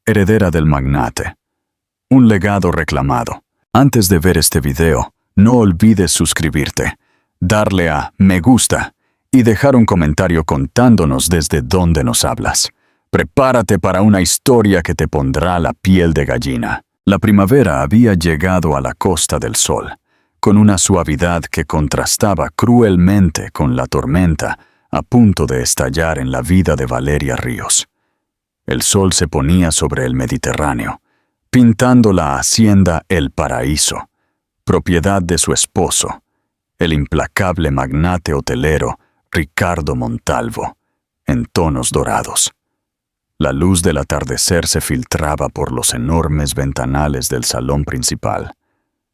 heredera del magnate. Un legado reclamado. Antes de ver este video, no olvides suscribirte, darle a me gusta y dejar un comentario contándonos desde dónde nos hablas. Prepárate para una historia que te pondrá la piel de gallina. La primavera había llegado a la Costa del Sol, con una suavidad que contrastaba cruelmente con la tormenta a punto de estallar en la vida de Valeria Ríos. El sol se ponía sobre el Mediterráneo, pintando la hacienda El Paraíso, propiedad de su esposo, el implacable magnate hotelero Ricardo Montalvo, en tonos dorados. La luz del atardecer se filtraba por los enormes ventanales del salón principal,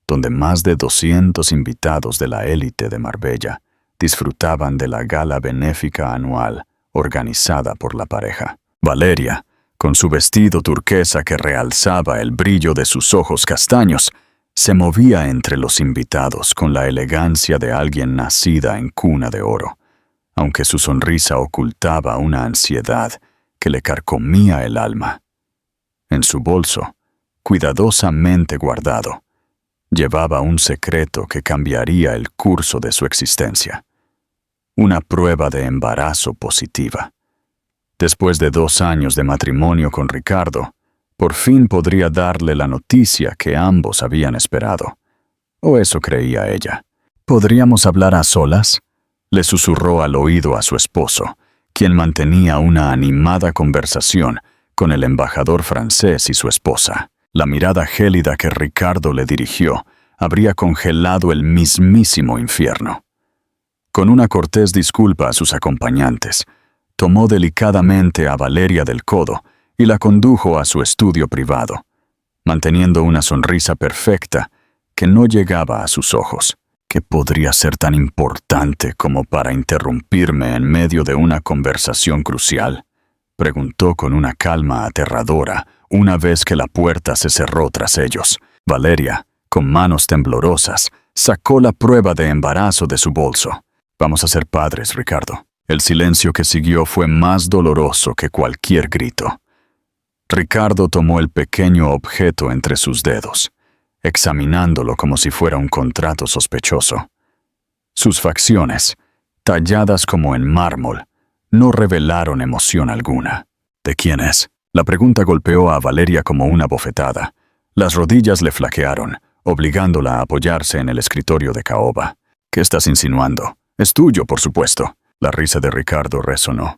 donde más de 200 invitados de la élite de Marbella disfrutaban de la gala benéfica anual organizada por la pareja. Valeria, con su vestido turquesa que realzaba el brillo de sus ojos castaños, se movía entre los invitados con la elegancia de alguien nacida en cuna de oro, aunque su sonrisa ocultaba una ansiedad que le carcomía el alma. En su bolso, cuidadosamente guardado, llevaba un secreto que cambiaría el curso de su existencia. Una prueba de embarazo positiva. Después de 2 años de matrimonio con Ricardo, por fin podría darle la noticia que ambos habían esperado. O eso creía ella. ¿Podríamos hablar a solas?, le susurró al oído a su esposo, quien mantenía una animada conversación con el embajador francés y su esposa. La mirada gélida que Ricardo le dirigió habría congelado el mismísimo infierno. Con una cortés disculpa a sus acompañantes, tomó delicadamente a Valeria del codo y la condujo a su estudio privado, manteniendo una sonrisa perfecta que no llegaba a sus ojos. ¿Qué podría ser tan importante como para interrumpirme en medio de una conversación crucial?, preguntó con una calma aterradora una vez que la puerta se cerró tras ellos. Valeria, con manos temblorosas, sacó la prueba de embarazo de su bolso. «Vamos a ser padres, Ricardo». El silencio que siguió fue más doloroso que cualquier grito. Ricardo tomó el pequeño objeto entre sus dedos, examinándolo como si fuera un contrato sospechoso. Sus facciones, talladas como en mármol, no revelaron emoción alguna. ¿De quién es? La pregunta golpeó a Valeria como una bofetada. Las rodillas le flaquearon, obligándola a apoyarse en el escritorio de caoba. ¿Qué estás insinuando? Es tuyo, por supuesto. La risa de Ricardo resonó,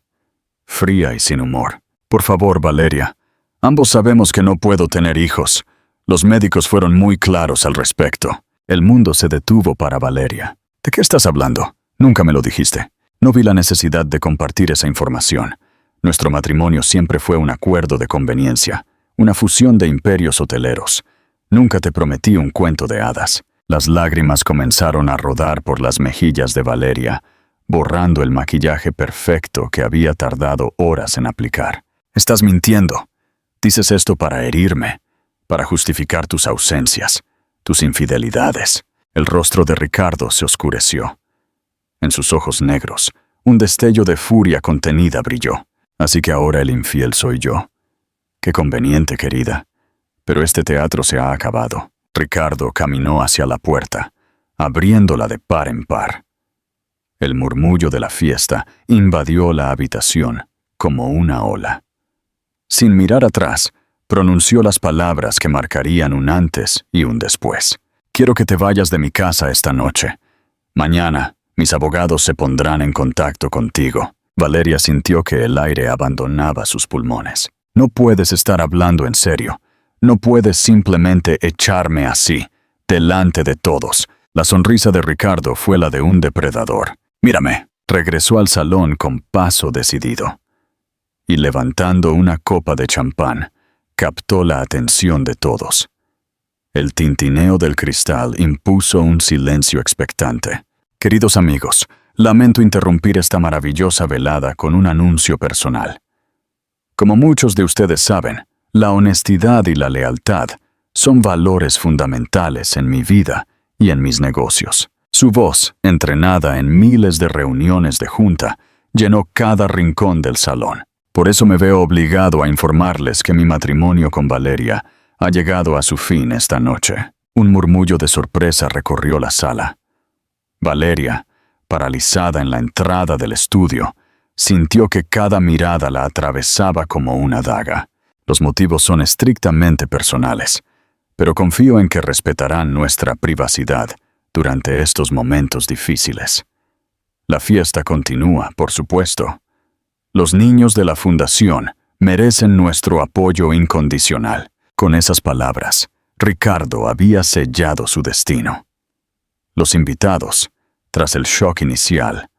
fría y sin humor. Por favor, Valeria, ambos sabemos que no puedo tener hijos. Los médicos fueron muy claros al respecto. El mundo se detuvo para Valeria. ¿De qué estás hablando? Nunca me lo dijiste. No vi la necesidad de compartir esa información. Nuestro matrimonio siempre fue un acuerdo de conveniencia, una fusión de imperios hoteleros. Nunca te prometí un cuento de hadas. Las lágrimas comenzaron a rodar por las mejillas de Valeria, borrando el maquillaje perfecto que había tardado horas en aplicar. Estás mintiendo. Dices esto para herirme, para justificar tus ausencias, tus infidelidades. El rostro de Ricardo se oscureció. En sus ojos negros, un destello de furia contenida brilló. Así que ahora el infiel soy yo. Qué conveniente, querida. Pero este teatro se ha acabado. Ricardo caminó hacia la puerta, abriéndola de par en par. El murmullo de la fiesta invadió la habitación como una ola. Sin mirar atrás, pronunció las palabras que marcarían un antes y un después. Quiero que te vayas de mi casa esta noche. Mañana, mis abogados se pondrán en contacto contigo. Valeria sintió que el aire abandonaba sus pulmones. No puedes estar hablando en serio. No puedes simplemente echarme así, delante de todos. La sonrisa de Ricardo fue la de un depredador. Mírame. Regresó al salón con paso decidido. Y levantando una copa de champán, captó la atención de todos. El tintineo del cristal impuso un silencio expectante. Queridos amigos, lamento interrumpir esta maravillosa velada con un anuncio personal. Como muchos de ustedes saben, la honestidad y la lealtad son valores fundamentales en mi vida y en mis negocios. Su voz, entrenada en miles de reuniones de junta, llenó cada rincón del salón. Por eso me veo obligado a informarles que mi matrimonio con Valeria ha llegado a su fin esta noche. Un murmullo de sorpresa recorrió la sala. Valeria, paralizada en la entrada del estudio, sintió que cada mirada la atravesaba como una daga. Los motivos son estrictamente personales, pero confío en que respetarán nuestra privacidad durante estos momentos difíciles. La fiesta continúa, por supuesto. Los niños de la fundación merecen nuestro apoyo incondicional. Con esas palabras, Ricardo había sellado su destino. Los invitados, tras el shock inicial,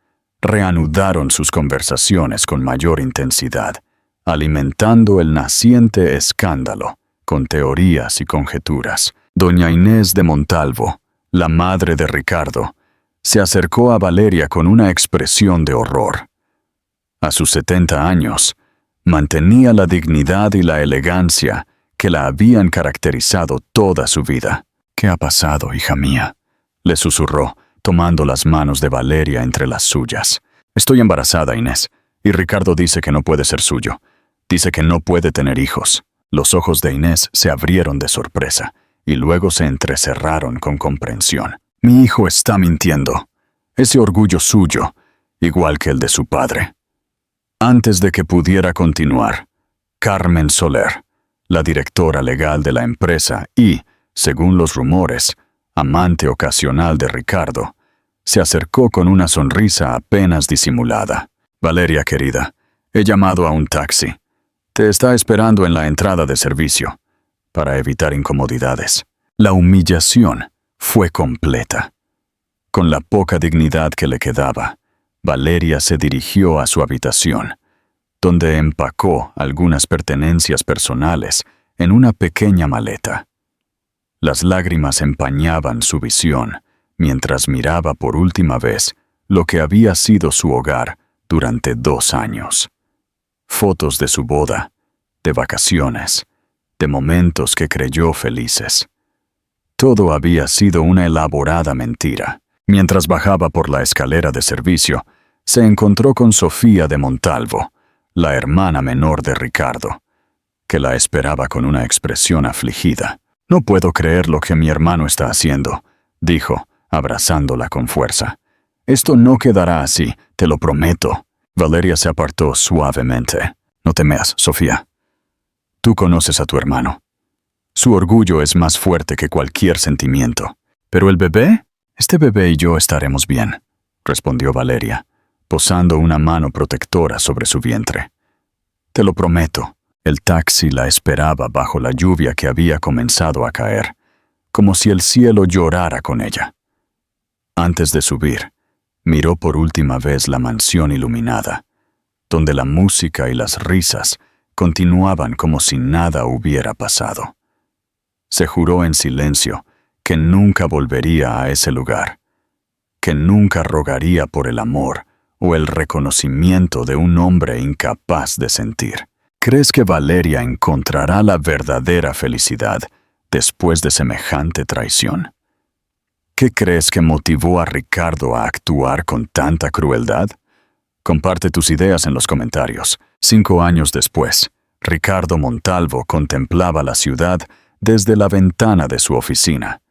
reanudaron sus conversaciones con mayor intensidad, alimentando el naciente escándalo con teorías y conjeturas. Doña Inés de Montalvo, la madre de Ricardo, se acercó a Valeria con una expresión de horror. A sus 70 años, mantenía la dignidad y la elegancia que la habían caracterizado toda su vida. «¿Qué ha pasado, hija mía?», le susurró, tomando las manos de Valeria entre las suyas. «Estoy embarazada, Inés, y Ricardo dice que no puede ser suyo. Dice que no puede tener hijos». Los ojos de Inés se abrieron de sorpresa y luego se entrecerraron con comprensión. «Mi hijo está mintiendo. Ese orgullo suyo, igual que el de su padre». Antes de que pudiera continuar, Carmen Soler, la directora legal de la empresa y, según los rumores, amante ocasional de Ricardo, se acercó con una sonrisa apenas disimulada. «Valeria, querida, he llamado a un taxi. Te está esperando en la entrada de servicio, para evitar incomodidades». La humillación fue completa. Con la poca dignidad que le quedaba, Valeria se dirigió a su habitación, donde empacó algunas pertenencias personales en una pequeña maleta. Las lágrimas empañaban su visión mientras miraba por última vez lo que había sido su hogar durante 2 años. Fotos de su boda, de vacaciones, de momentos que creyó felices. Todo había sido una elaborada mentira. Mientras bajaba por la escalera de servicio, se encontró con Sofía de Montalvo, la hermana menor de Ricardo, que la esperaba con una expresión afligida. «No puedo creer lo que mi hermano está haciendo», dijo, abrazándola con fuerza. «Esto no quedará así, te lo prometo». Valeria se apartó suavemente. «No temas, Sofía. Tú conoces a tu hermano. Su orgullo es más fuerte que cualquier sentimiento. ¿Pero el bebé? Este bebé y yo estaremos bien», respondió Valeria, posando una mano protectora sobre su vientre. «Te lo prometo». El taxi la esperaba bajo la lluvia que había comenzado a caer, como si el cielo llorara con ella. Antes de subir, miró por última vez la mansión iluminada, donde la música y las risas continuaban como si nada hubiera pasado. Se juró en silencio que nunca volvería a ese lugar, que nunca rogaría por el amor o el reconocimiento de un hombre incapaz de sentir. ¿Crees que Valeria encontrará la verdadera felicidad después de semejante traición? ¿Qué crees que motivó a Ricardo a actuar con tanta crueldad? Comparte tus ideas en los comentarios. 5 años después, Ricardo Montalvo contemplaba la ciudad desde la ventana de su oficina,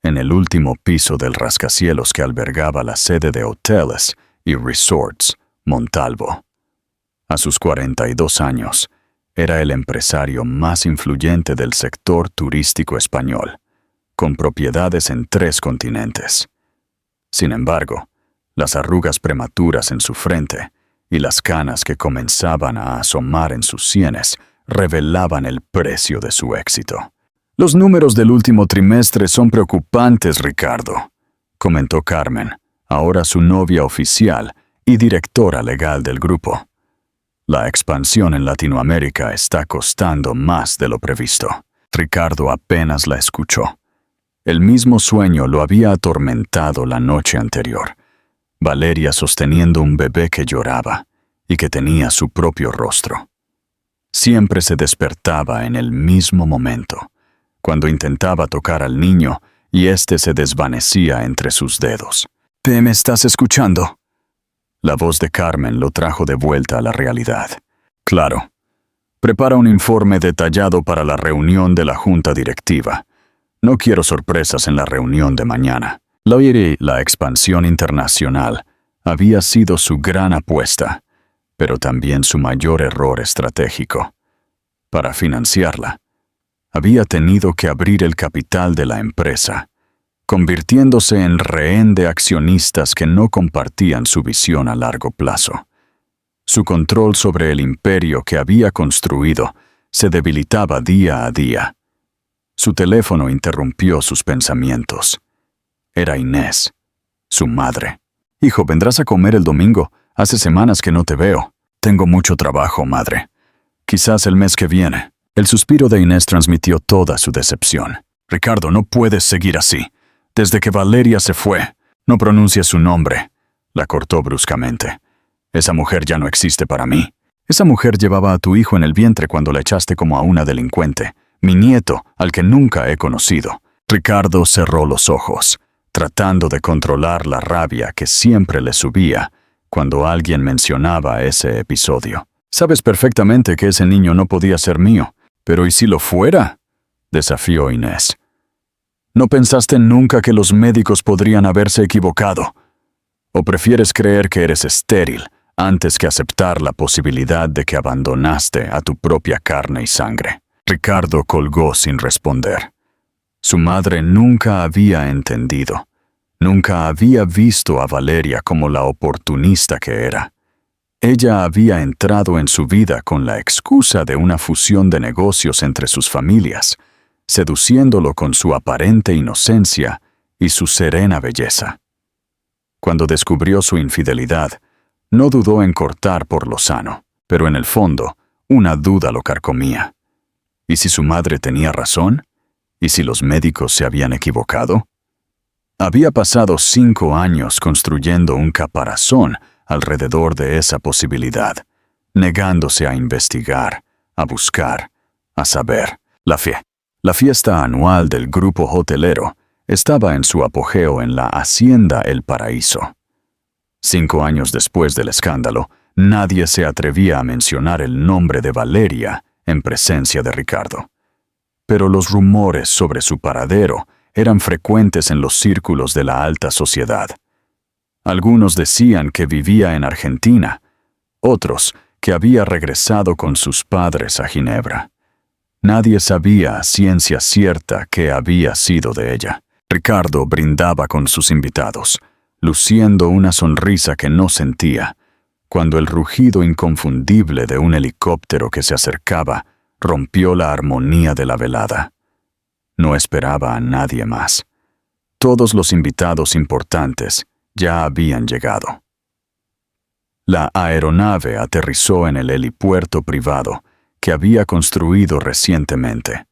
en el último piso del rascacielos que albergaba la sede de Hoteles y Resorts Montalvo. A sus 42 años, era el empresario más influyente del sector turístico español, con propiedades en 3 continentes. Sin embargo, las arrugas prematuras en su frente y las canas que comenzaban a asomar en sus sienes revelaban el precio de su éxito. «Los números del último trimestre son preocupantes, Ricardo», comentó Carmen, ahora su novia oficial y directora legal del grupo. «La expansión en Latinoamérica está costando más de lo previsto». Ricardo apenas la escuchó. El mismo sueño lo había atormentado la noche anterior. Valeria sosteniendo un bebé que lloraba y que tenía su propio rostro. Siempre se despertaba en el mismo momento, cuando intentaba tocar al niño y éste se desvanecía entre sus dedos. «¿Te me estás escuchando?». La voz de Carmen lo trajo de vuelta a la realidad. Claro. Prepara un informe detallado para la reunión de la junta directiva. No quiero sorpresas en la reunión de mañana. La expansión internacional había sido su gran apuesta, pero también su mayor error estratégico. Para financiarla, había tenido que abrir el capital de la empresa, convirtiéndose en rehén de accionistas que no compartían su visión a largo plazo. Su control sobre el imperio que había construido se debilitaba día a día. Su teléfono interrumpió sus pensamientos. Era Inés, su madre. «Hijo, ¿vendrás a comer el domingo? Hace semanas que no te veo». «Tengo mucho trabajo, madre. Quizás el mes que viene». El suspiro de Inés transmitió toda su decepción. «Ricardo, no puedes seguir así. Desde que Valeria se fue, no pronuncias su nombre», la cortó bruscamente. «Esa mujer ya no existe para mí. Esa mujer llevaba a tu hijo en el vientre cuando la echaste como a una delincuente. Mi nieto, al que nunca he conocido». Ricardo cerró los ojos, tratando de controlar la rabia que siempre le subía cuando alguien mencionaba ese episodio. «Sabes perfectamente que ese niño no podía ser mío, pero ¿y si lo fuera?», desafió Inés. «¿No pensaste nunca que los médicos podrían haberse equivocado? ¿O prefieres creer que eres estéril antes que aceptar la posibilidad de que abandonaste a tu propia carne y sangre?» Ricardo colgó sin responder. Su madre nunca había entendido. Nunca había visto a Valeria como la oportunista que era. Ella había entrado en su vida con la excusa de una fusión de negocios entre sus familias, seduciéndolo con su aparente inocencia y su serena belleza. Cuando descubrió su infidelidad, no dudó en cortar por lo sano, pero en el fondo, una duda lo carcomía. ¿Y si su madre tenía razón? ¿Y si los médicos se habían equivocado? Había pasado 5 años construyendo un caparazón alrededor de esa posibilidad, negándose a investigar, a buscar, a saber. La fiesta anual del grupo hotelero estaba en su apogeo en la Hacienda El Paraíso. 5 años después del escándalo, nadie se atrevía a mencionar el nombre de Valeria en presencia de Ricardo. Pero los rumores sobre su paradero eran frecuentes en los círculos de la alta sociedad. Algunos decían que vivía en Argentina, otros que había regresado con sus padres a Ginebra. Nadie sabía a ciencia cierta qué había sido de ella. Ricardo brindaba con sus invitados, luciendo una sonrisa que no sentía, cuando el rugido inconfundible de un helicóptero que se acercaba rompió la armonía de la velada. No esperaba a nadie más. Todos los invitados importantes ya habían llegado. La aeronave aterrizó en el helipuerto privado que había construido recientemente,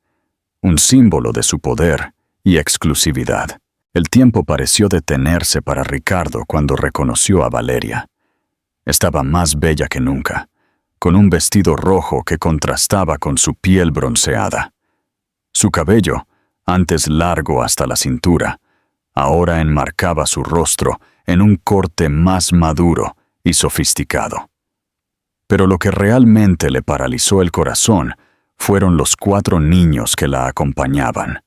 un símbolo de su poder y exclusividad. El tiempo pareció detenerse para Ricardo cuando reconoció a Valeria. Estaba más bella que nunca, con un vestido rojo que contrastaba con su piel bronceada. Su cabello, antes largo hasta la cintura, ahora enmarcaba su rostro en un corte más maduro y sofisticado. Pero lo que realmente le paralizó el corazón fueron los 4 niños que la acompañaban,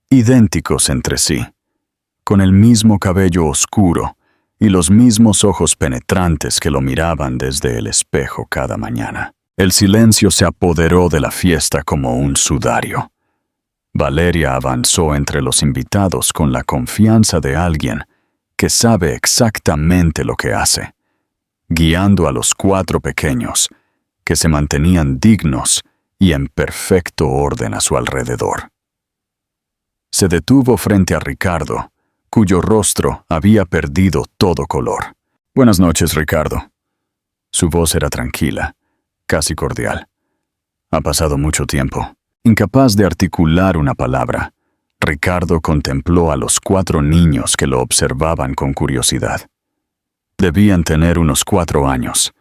idénticos entre sí, con el mismo cabello oscuro y los mismos ojos penetrantes que lo miraban desde el espejo cada mañana. El silencio se apoderó de la fiesta como un sudario. Valeria avanzó entre los invitados con la confianza de alguien que sabe exactamente lo que hace, guiando a los 4 pequeños, que se mantenían dignos y en perfecto orden a su alrededor. Se detuvo frente a Ricardo, cuyo rostro había perdido todo color. «Buenas noches, Ricardo». Su voz era tranquila, casi cordial. «Ha pasado mucho tiempo». Incapaz de articular una palabra, Ricardo contempló a los 4 niños que lo observaban con curiosidad. Debían tener unos 4 años,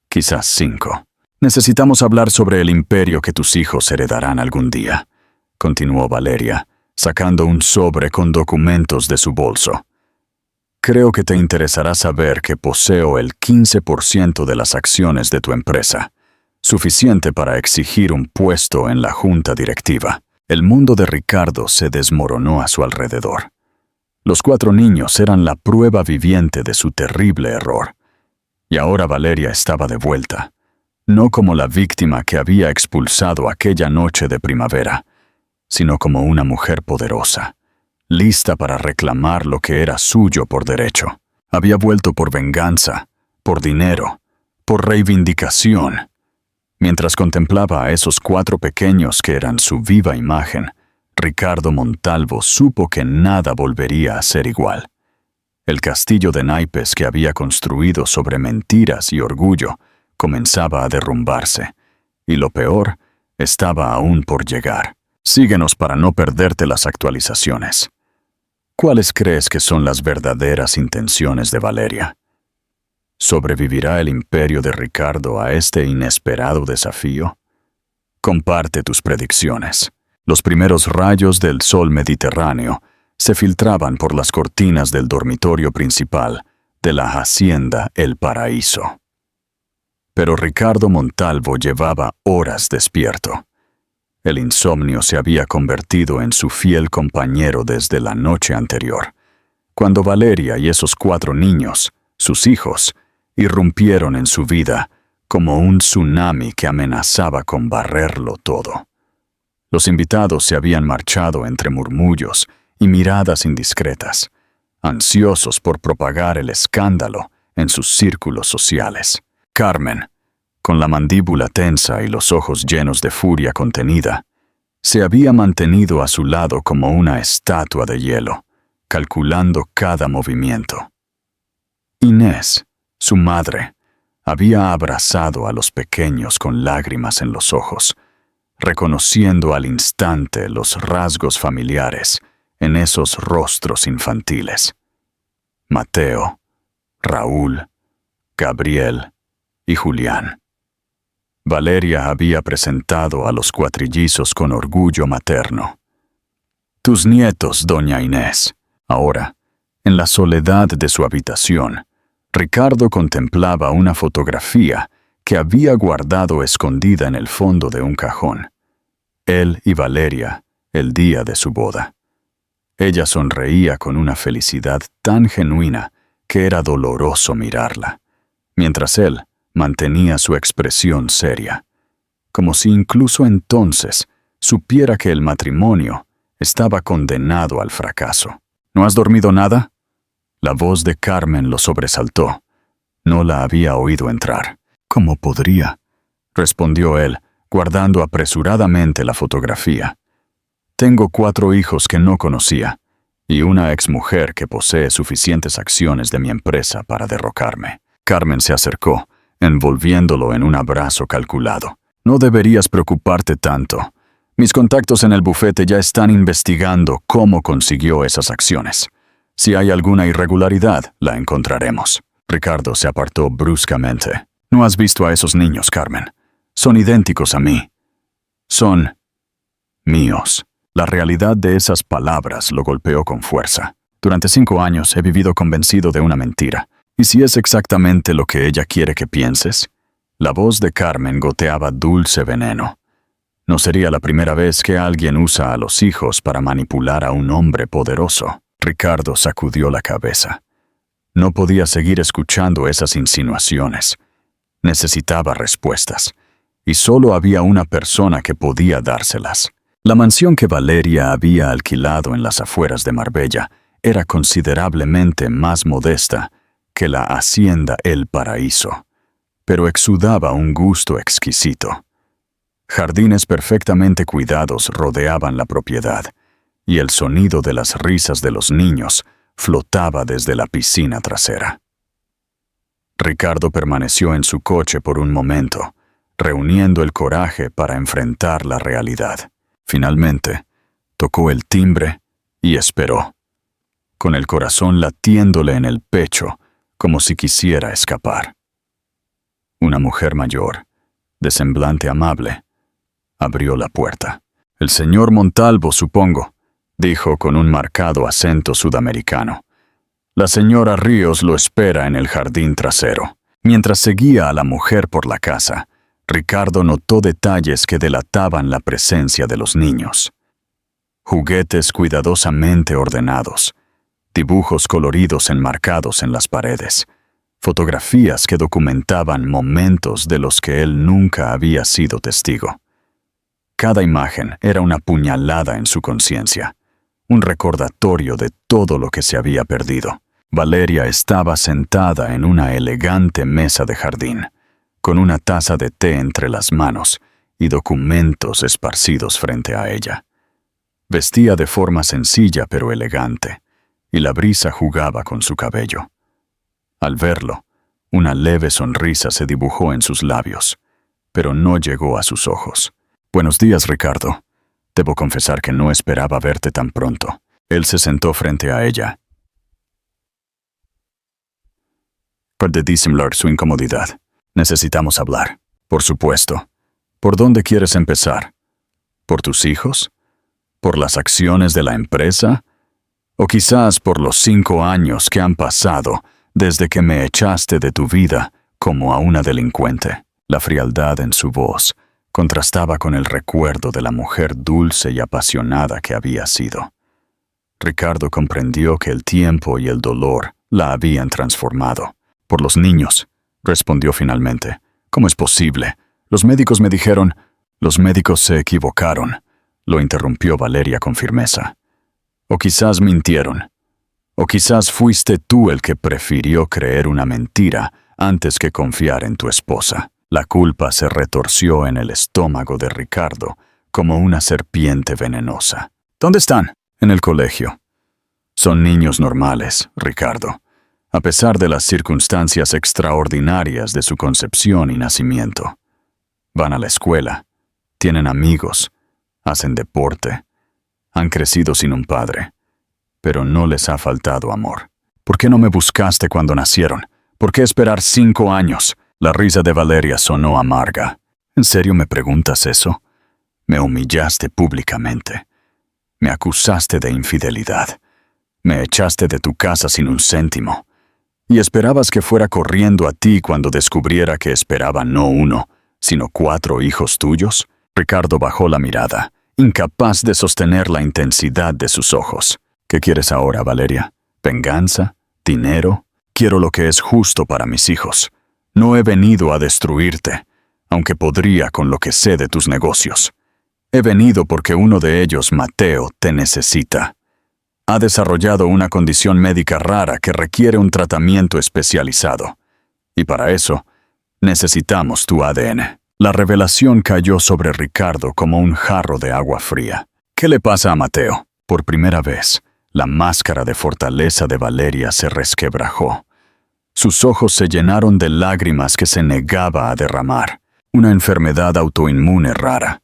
quizás 5. «Necesitamos hablar sobre el imperio que tus hijos heredarán algún día», continuó Valeria, sacando un sobre con documentos de su bolso. «Creo que te interesará saber que poseo el 15% de las acciones de tu empresa. suficiente para exigir un puesto en la junta directiva. El mundo de Ricardo se desmoronó a su alrededor. Los 4 niños eran la prueba viviente de su terrible error. Y ahora Valeria estaba de vuelta, no como la víctima que había expulsado aquella noche de primavera, sino como una mujer poderosa, lista para reclamar lo que era suyo por derecho. Había vuelto por venganza, por dinero, por reivindicación. Mientras contemplaba a esos 4 pequeños que eran su viva imagen, Ricardo Montalvo supo que nada volvería a ser igual. El castillo de naipes que había construido sobre mentiras y orgullo comenzaba a derrumbarse, y lo peor estaba aún por llegar. Síguenos para no perderte las actualizaciones. ¿Cuáles crees que son las verdaderas intenciones de Valeria? ¿Sobrevivirá el imperio de Ricardo a este inesperado desafío? Comparte tus predicciones. Los primeros rayos del sol mediterráneo se filtraban por las cortinas del dormitorio principal de la hacienda El Paraíso. Pero Ricardo Montalvo llevaba horas despierto. El insomnio se había convertido en su fiel compañero desde la noche anterior, cuando Valeria y esos 4 niños, sus hijos, irrumpieron en su vida como un tsunami que amenazaba con barrerlo todo. Los invitados se habían marchado entre murmullos y miradas indiscretas, ansiosos por propagar el escándalo en sus círculos sociales. Carmen, con la mandíbula tensa y los ojos llenos de furia contenida, se había mantenido a su lado como una estatua de hielo, calculando cada movimiento. Inés, su madre, había abrazado a los pequeños con lágrimas en los ojos, reconociendo al instante los rasgos familiares en esos rostros infantiles. Mateo, Raúl, Gabriel y Julián. Valeria había presentado a los cuatrillizos con orgullo materno. Tus nietos, doña Inés. Ahora, en la soledad de su habitación, Ricardo contemplaba una fotografía que había guardado escondida en el fondo de un cajón. Él y Valeria, el día de su boda. Ella sonreía con una felicidad tan genuina que era doloroso mirarla, mientras él mantenía su expresión seria, como si incluso entonces supiera que el matrimonio estaba condenado al fracaso. ¿No has dormido nada? La voz de Carmen lo sobresaltó. No la había oído entrar. ¿Cómo podría?, respondió él, guardando apresuradamente la fotografía. Tengo 4 hijos que no conocía, y una exmujer que posee suficientes acciones de mi empresa para derrocarme. Carmen se acercó, envolviéndolo en un abrazo calculado. No deberías preocuparte tanto. Mis contactos en el bufete ya están investigando cómo consiguió esas acciones. Si hay alguna irregularidad, la encontraremos. Ricardo se apartó bruscamente. No has visto a esos niños, Carmen. Son idénticos a mí. Son míos. La realidad de esas palabras lo golpeó con fuerza. Durante 5 años he vivido convencido de una mentira. ¿Y si es exactamente lo que ella quiere que pienses? La voz de Carmen goteaba dulce veneno. No sería la primera vez que alguien usa a los hijos para manipular a un hombre poderoso. Ricardo sacudió la cabeza. No podía seguir escuchando esas insinuaciones. Necesitaba respuestas, y solo había una persona que podía dárselas. La mansión que Valeria había alquilado en las afueras de Marbella era considerablemente más modesta que la hacienda El Paraíso, pero exudaba un gusto exquisito. Jardines perfectamente cuidados rodeaban la propiedad, y el sonido de las risas de los niños flotaba desde la piscina trasera. Ricardo permaneció en su coche por un momento, reuniendo el coraje para enfrentar la realidad. Finalmente, tocó el timbre y esperó, con el corazón latiéndole en el pecho como si quisiera escapar. Una mujer mayor, de semblante amable, abrió la puerta. «El señor Montalvo, supongo», dijo con un marcado acento sudamericano. «La señora Ríos lo espera en el jardín trasero». Mientras seguía a la mujer por la casa, Ricardo notó detalles que delataban la presencia de los niños. Juguetes cuidadosamente ordenados, dibujos coloridos enmarcados en las paredes, fotografías que documentaban momentos de los que él nunca había sido testigo. Cada imagen era una puñalada en su conciencia, un recordatorio de todo lo que se había perdido. Valeria estaba sentada en una elegante mesa de jardín, con una taza de té entre las manos y documentos esparcidos frente a ella. Vestía de forma sencilla pero elegante, y la brisa jugaba con su cabello. Al verlo, una leve sonrisa se dibujó en sus labios, pero no llegó a sus ojos. «Buenos días, Ricardo. Debo confesar que no esperaba verte tan pronto». Él se sentó frente a ella. Puede disimular su incomodidad. Necesitamos hablar. Por supuesto. ¿Por dónde quieres empezar? ¿Por tus hijos? ¿Por las acciones de la empresa? ¿O quizás por los 5 años que han pasado desde que me echaste de tu vida como a una delincuente? La frialdad en su voz contrastaba con el recuerdo de la mujer dulce y apasionada que había sido. Ricardo comprendió que el tiempo y el dolor la habían transformado. «Por los niños», respondió finalmente. «¿Cómo es posible? Los médicos me dijeron...» «Los médicos se equivocaron», lo interrumpió Valeria con firmeza. «O quizás mintieron. O quizás fuiste tú el que prefirió creer una mentira antes que confiar en tu esposa». La culpa se retorció en el estómago de Ricardo como una serpiente venenosa. «¿Dónde están?» «En el colegio». «Son niños normales, Ricardo, a pesar de las circunstancias extraordinarias de su concepción y nacimiento. Van a la escuela, tienen amigos, hacen deporte, han crecido sin un padre, pero no les ha faltado amor. ¿Por qué no me buscaste cuando nacieron? ¿Por qué esperar 5 años?» La risa de Valeria sonó amarga. «¿En serio me preguntas eso? Me humillaste públicamente. Me acusaste de infidelidad. Me echaste de tu casa sin un céntimo. ¿Y esperabas que fuera corriendo a ti cuando descubriera que esperaba no 1, sino 4 hijos tuyos?» Ricardo bajó la mirada, incapaz de sostener la intensidad de sus ojos. «¿Qué quieres ahora, Valeria? ¿Venganza? ¿Dinero? Quiero lo que es justo para mis hijos. No he venido a destruirte, aunque podría con lo que sé de tus negocios. He venido porque uno de ellos, Mateo, te necesita. Ha desarrollado una condición médica rara que requiere un tratamiento especializado. Y para eso, necesitamos tu ADN». La revelación cayó sobre Ricardo como un jarro de agua fría. «¿Qué le pasa a Mateo?» Por primera vez, la máscara de fortaleza de Valeria se resquebrajó. Sus ojos se llenaron de lágrimas que se negaba a derramar. Una enfermedad autoinmune rara.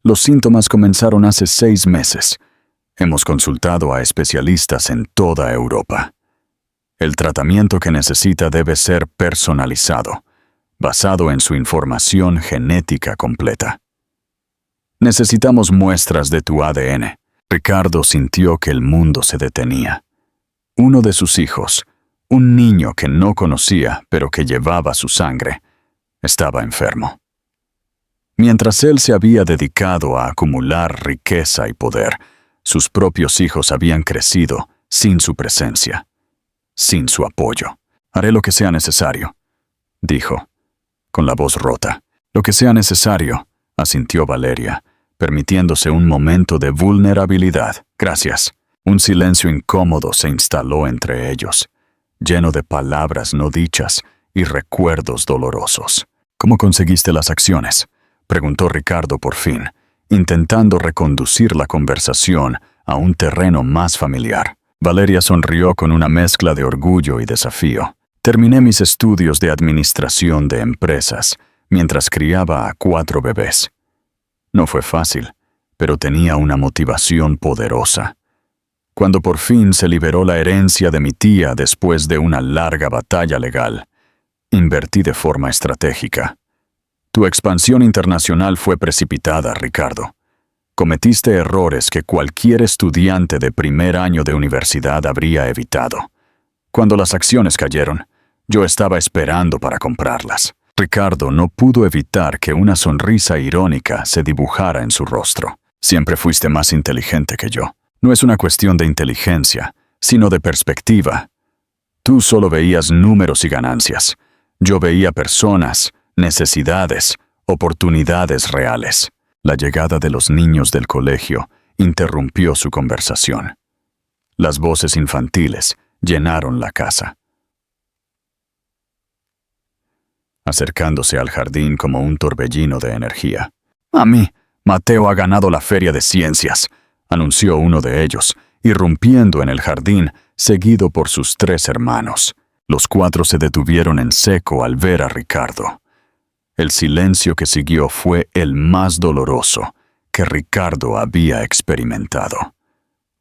Los síntomas comenzaron hace 6 meses. Hemos consultado a especialistas en toda Europa. El tratamiento que necesita debe ser personalizado, basado en su información genética completa. Necesitamos muestras de tu ADN. Ricardo sintió que el mundo se detenía. Uno de sus hijos, un niño que no conocía pero que llevaba su sangre, estaba enfermo. Mientras él se había dedicado a acumular riqueza y poder, sus propios hijos habían crecido sin su presencia, sin su apoyo. «Haré lo que sea necesario», dijo, con la voz rota. «Lo que sea necesario», asintió Valeria, permitiéndose un momento de vulnerabilidad. «Gracias». Un silencio incómodo se instaló entre ellos, lleno de palabras no dichas y recuerdos dolorosos. «¿Cómo conseguiste las acciones?», preguntó Ricardo por fin, intentando reconducir la conversación a un terreno más familiar. Valeria sonrió con una mezcla de orgullo y desafío. «Terminé mis estudios de administración de empresas mientras criaba a 4 bebés. No fue fácil, pero tenía una motivación poderosa. Cuando por fin se liberó la herencia de mi tía después de una larga batalla legal, invertí de forma estratégica. Tu expansión internacional fue precipitada, Ricardo. Cometiste errores que cualquier estudiante de primer año de universidad habría evitado. Cuando las acciones cayeron, yo estaba esperando para comprarlas. Ricardo no pudo evitar que una sonrisa irónica se dibujara en su rostro. Siempre fuiste más inteligente que yo. No es una cuestión de inteligencia, sino de perspectiva. Tú solo veías números y ganancias. Yo veía personas, necesidades, oportunidades reales. La llegada de los niños del colegio interrumpió su conversación. Las voces infantiles llenaron la casa. Acercándose al jardín como un torbellino de energía. «Mami, Mateo ha ganado la feria de ciencias», anunció uno de ellos, irrumpiendo en el jardín, seguido por sus 3 hermanos. Los 4 se detuvieron en seco al ver a Ricardo. El silencio que siguió fue el más doloroso que Ricardo había experimentado.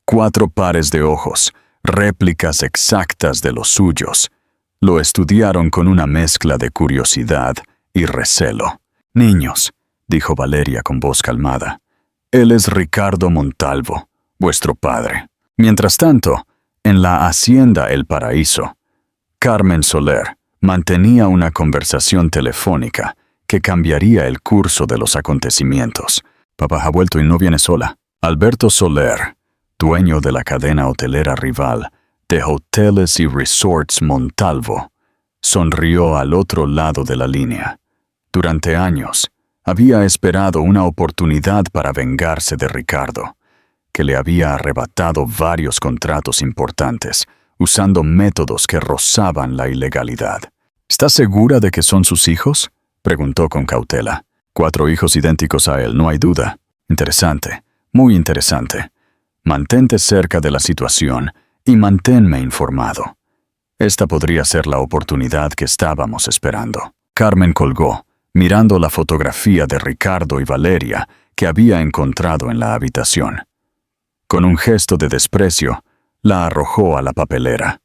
4 pares de ojos, réplicas exactas de los suyos, lo estudiaron con una mezcla de curiosidad y recelo. «Niños», dijo Valeria con voz calmada, «él es Ricardo Montalvo, vuestro padre». Mientras tanto, en la hacienda El Paraíso, Carmen Soler mantenía una conversación telefónica que cambiaría el curso de los acontecimientos. «Papá ha vuelto y no viene sola». Alberto Soler, dueño de la cadena hotelera rival de Hoteles y Resorts Montalvo, sonrió al otro lado de la línea. Durante años, había esperado una oportunidad para vengarse de Ricardo, que le había arrebatado varios contratos importantes, usando métodos que rozaban la ilegalidad. «¿Estás segura de que son sus hijos?», preguntó con cautela. «4 hijos idénticos a él, no hay duda. Interesante, muy interesante. Mantente cerca de la situación y manténme informado. Esta podría ser la oportunidad que estábamos esperando». Carmen colgó, mirando la fotografía de Ricardo y Valeria que había encontrado en la habitación. Con un gesto de desprecio, la arrojó a la papelera.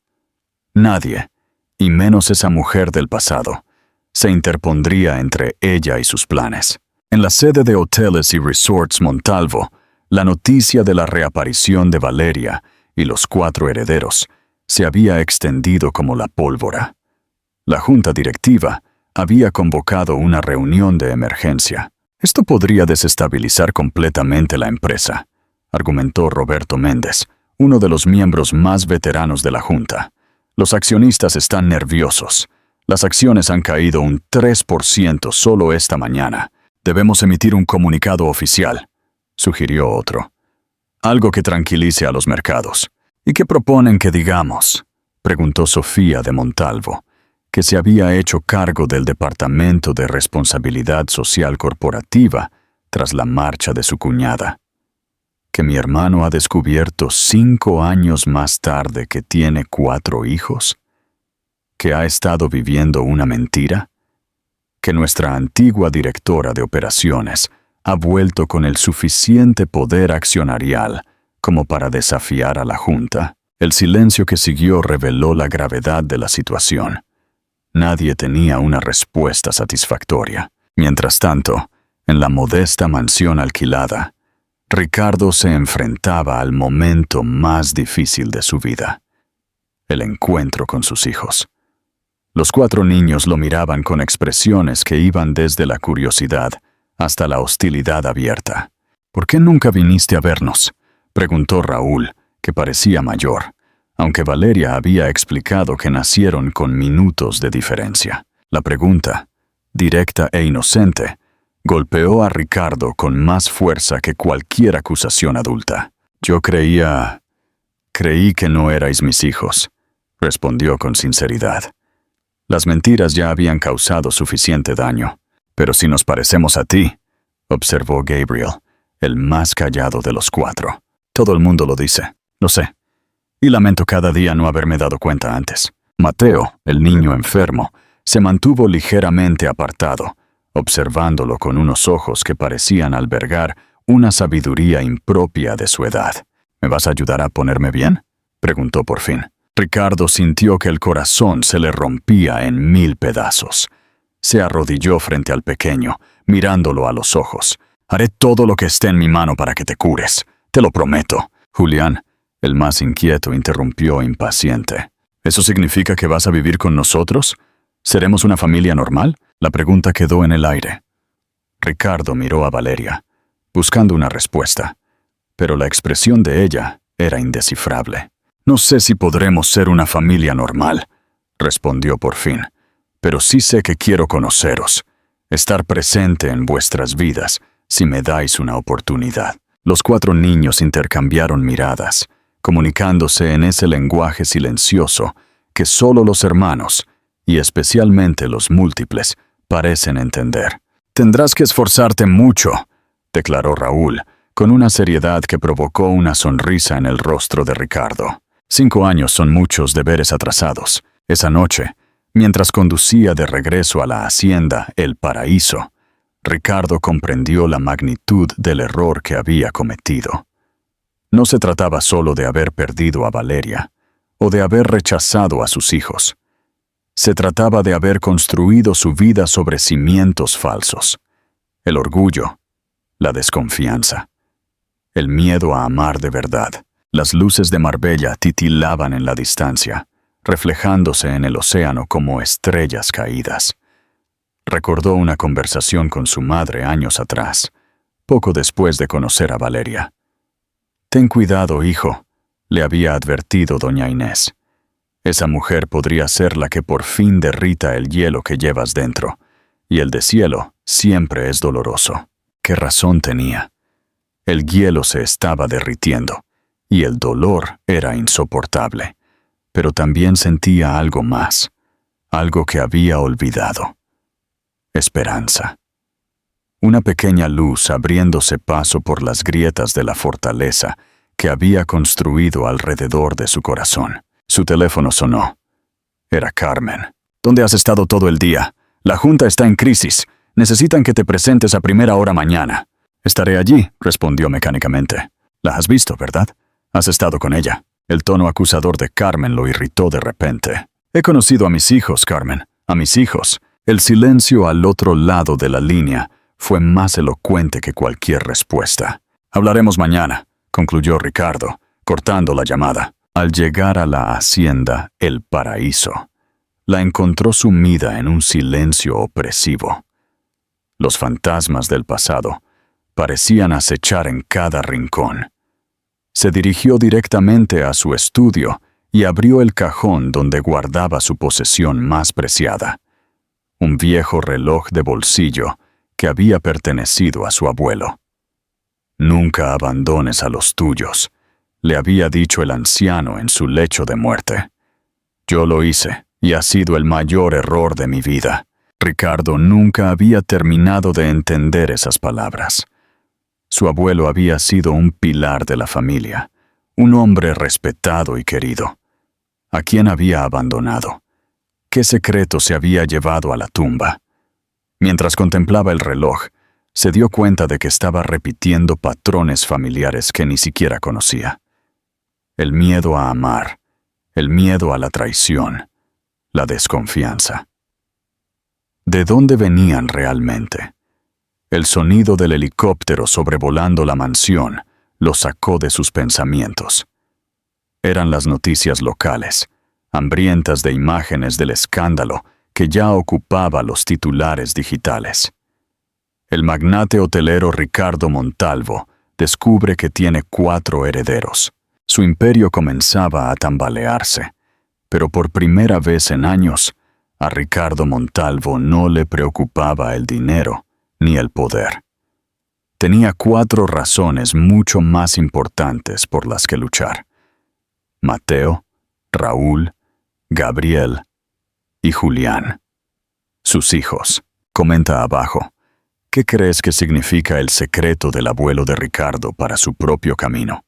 Nadie, y menos esa mujer del pasado, se interpondría entre ella y sus planes. En la sede de Hoteles y Resorts Montalvo, la noticia de la reaparición de Valeria y los 4 herederos se había extendido como la pólvora. La junta directiva había convocado una reunión de emergencia. «Esto podría desestabilizar completamente la empresa», argumentó Roberto Méndez, uno de los miembros más veteranos de la junta. «Los accionistas están nerviosos. Las acciones han caído un 3% solo esta mañana. Debemos emitir un comunicado oficial», sugirió otro. «Algo que tranquilice a los mercados». «¿Y qué proponen que digamos?», preguntó Sofía de Montalvo, que se había hecho cargo del Departamento de Responsabilidad Social Corporativa tras la marcha de su cuñada. «¿Que mi hermano ha descubierto 5 años más tarde que tiene 4 hijos? ¿Que ha estado viviendo una mentira? ¿Que nuestra antigua directora de operaciones ha vuelto con el suficiente poder accionarial como para desafiar a la junta?» El silencio que siguió reveló la gravedad de la situación. Nadie tenía una respuesta satisfactoria. Mientras tanto, en la modesta mansión alquilada, Ricardo se enfrentaba al momento más difícil de su vida: el encuentro con sus hijos. Los 4 niños lo miraban con expresiones que iban desde la curiosidad hasta la hostilidad abierta. «¿Por qué nunca viniste a vernos?», preguntó Raúl, que parecía mayor, aunque Valeria había explicado que nacieron con minutos de diferencia. La pregunta, directa e inocente, golpeó a Ricardo con más fuerza que cualquier acusación adulta. Creí que no erais mis hijos», respondió con sinceridad. Las mentiras ya habían causado suficiente daño. «Pero si nos parecemos a ti», observó Gabriel, el más callado de los 4. «Todo el mundo lo dice, lo sé. Y lamento cada día no haberme dado cuenta antes». Mateo, el niño enfermo, se mantuvo ligeramente apartado, observándolo con unos ojos que parecían albergar una sabiduría impropia de su edad. «¿Me vas a ayudar a ponerme bien?», preguntó por fin. Ricardo sintió que el corazón se le rompía en 1000 pedazos. Se arrodilló frente al pequeño, mirándolo a los ojos. «Haré todo lo que esté en mi mano para que te cures, te lo prometo». Julián, el más inquieto, interrumpió impaciente. «¿Eso significa que vas a vivir con nosotros? ¿Seremos una familia normal? La pregunta quedó en el aire. Ricardo miró a Valeria, buscando una respuesta, pero la expresión de ella era indescifrable. «No sé si podremos ser una familia normal», respondió por fin, «pero sí sé que quiero conoceros, estar presente en vuestras vidas, si me dais una oportunidad». Los 4 niños intercambiaron miradas, comunicándose en ese lenguaje silencioso que solo los hermanos, y especialmente los múltiples, parecen entender. «Tendrás que esforzarte mucho», declaró Raúl, con una seriedad que provocó una sonrisa en el rostro de Ricardo. 5 años son muchos deberes atrasados. Esa noche, mientras conducía de regreso a la hacienda El Paraíso, Ricardo comprendió la magnitud del error que había cometido. No se trataba solo de haber perdido a Valeria, o de haber rechazado a sus hijos. Se trataba de haber construido su vida sobre cimientos falsos. El orgullo, la desconfianza, el miedo a amar de verdad. Las luces de Marbella titilaban en la distancia, reflejándose en el océano como estrellas caídas. Recordó una conversación con su madre años atrás, poco después de conocer a Valeria. «Ten cuidado, hijo», le había advertido doña Inés. «Esa mujer podría ser la que por fin derrita el hielo que llevas dentro, y el deshielo siempre es doloroso». ¿Qué razón tenía? El hielo se estaba derritiendo, y el dolor era insoportable, pero también sentía algo más, algo que había olvidado. Esperanza. Una pequeña luz abriéndose paso por las grietas de la fortaleza que había construido alrededor de su corazón. Su teléfono sonó. Era Carmen. «¿Dónde has estado todo el día? La junta está en crisis. Necesitan que te presentes a primera hora mañana». «Estaré allí», respondió mecánicamente. «La has visto, ¿verdad? Has estado con ella». El tono acusador de Carmen lo irritó de repente. «He conocido a mis hijos, Carmen. A mis hijos». El silencio al otro lado de la línea fue más elocuente que cualquier respuesta. «Hablaremos mañana», concluyó Ricardo, cortando la llamada. Al llegar a la hacienda El Paraíso, la encontró sumida en un silencio opresivo. Los fantasmas del pasado parecían acechar en cada rincón. Se dirigió directamente a su estudio y abrió el cajón donde guardaba su posesión más preciada, un viejo reloj de bolsillo que había pertenecido a su abuelo. «Nunca abandones a los tuyos», le había dicho el anciano en su lecho de muerte. «Yo lo hice, y ha sido el mayor error de mi vida». Ricardo nunca había terminado de entender esas palabras. Su abuelo había sido un pilar de la familia, un hombre respetado y querido. ¿A quién había abandonado? ¿Qué secreto se había llevado a la tumba? Mientras contemplaba el reloj, se dio cuenta de que estaba repitiendo patrones familiares que ni siquiera conocía. El miedo a amar, el miedo a la traición, la desconfianza. ¿De dónde venían realmente? El sonido del helicóptero sobrevolando la mansión lo sacó de sus pensamientos. Eran las noticias locales, hambrientas de imágenes del escándalo que ya ocupaba los titulares digitales. El magnate hotelero Ricardo Montalvo descubre que tiene 4 herederos. Su imperio comenzaba a tambalearse, pero por primera vez en años, a Ricardo Montalvo no le preocupaba el dinero ni el poder. Tenía 4 razones mucho más importantes por las que luchar: Mateo, Raúl, Gabriel y Julián. Sus hijos. Comenta abajo. ¿Qué crees que significa el secreto del abuelo de Ricardo para su propio camino?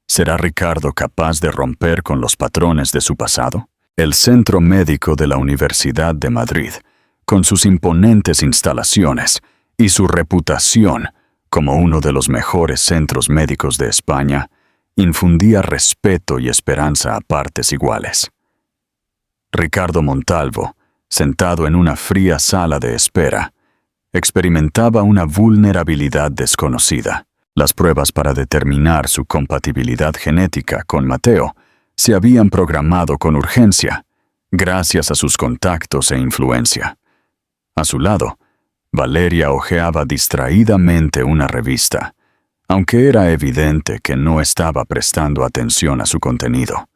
¿Será Ricardo capaz de romper con los patrones de su pasado? El Centro Médico de la Universidad de Madrid, con sus imponentes instalaciones y su reputación como uno de los mejores centros médicos de España, infundía respeto y esperanza a partes iguales. Ricardo Montalvo, sentado en una fría sala de espera, experimentaba una vulnerabilidad desconocida. Las pruebas para determinar su compatibilidad genética con Mateo se habían programado con urgencia, gracias a sus contactos e influencia. A su lado, Valeria hojeaba distraídamente una revista, aunque era evidente que no estaba prestando atención a su contenido.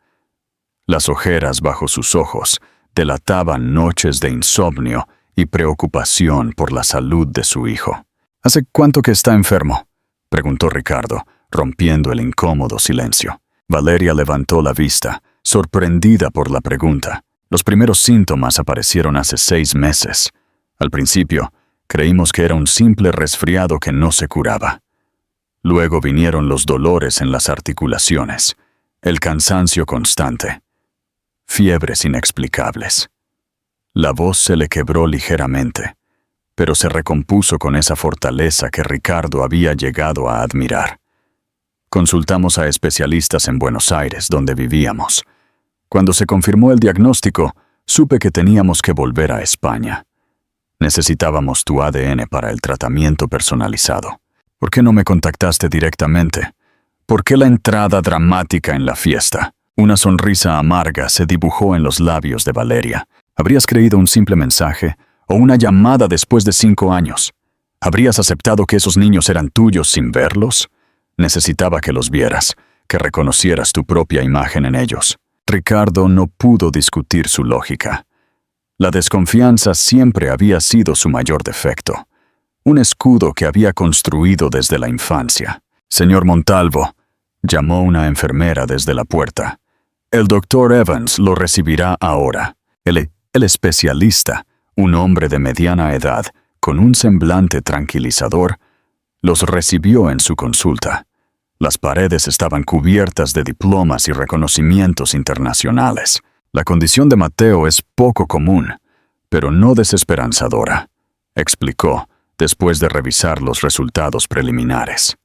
Las ojeras bajo sus ojos delataban noches de insomnio y preocupación por la salud de su hijo. ¿Hace cuánto que está enfermo?, preguntó Ricardo, rompiendo el incómodo silencio. Valeria levantó la vista, sorprendida por la pregunta. Los primeros síntomas aparecieron hace 6 meses. Al principio, creímos que era un simple resfriado que no se curaba. Luego vinieron los dolores en las articulaciones, el cansancio constante, fiebres inexplicables. La voz se le quebró ligeramente, pero se recompuso con esa fortaleza que Ricardo había llegado a admirar. Consultamos a especialistas en Buenos Aires, donde vivíamos. Cuando se confirmó el diagnóstico, supe que teníamos que volver a España. Necesitábamos tu ADN para el tratamiento personalizado. ¿Por qué no me contactaste directamente? ¿Por qué la entrada dramática en la fiesta? Una sonrisa amarga se dibujó en los labios de Valeria. ¿Habrías creído un simple mensaje o una llamada después de 5 años? ¿Habrías aceptado que esos niños eran tuyos sin verlos? Necesitaba que los vieras, que reconocieras tu propia imagen en ellos. Ricardo no pudo discutir su lógica. La desconfianza siempre había sido su mayor defecto, un escudo que había construido desde la infancia. «Señor Montalvo», llamó una enfermera desde la puerta. «El doctor Evans lo recibirá ahora». El especialista, un hombre de mediana edad, con un semblante tranquilizador, los recibió en su consulta. Las paredes estaban cubiertas de diplomas y reconocimientos internacionales. La condición de Mateo es poco común, pero no desesperanzadora, explicó, después de revisar los resultados preliminares.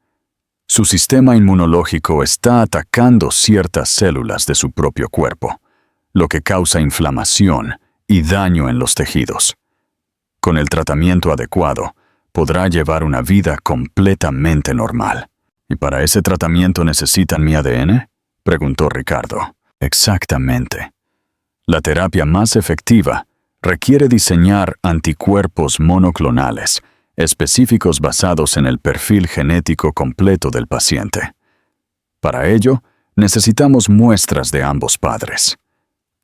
Su sistema inmunológico está atacando ciertas células de su propio cuerpo, lo que causa inflamación y daño en los tejidos. Con el tratamiento adecuado, podrá llevar una vida completamente normal. ¿Y para ese tratamiento necesitan mi ADN?, preguntó Ricardo. Exactamente. La terapia más efectiva requiere diseñar anticuerpos monoclonales, específicos basados en el perfil genético completo del paciente. Para ello, necesitamos muestras de ambos padres.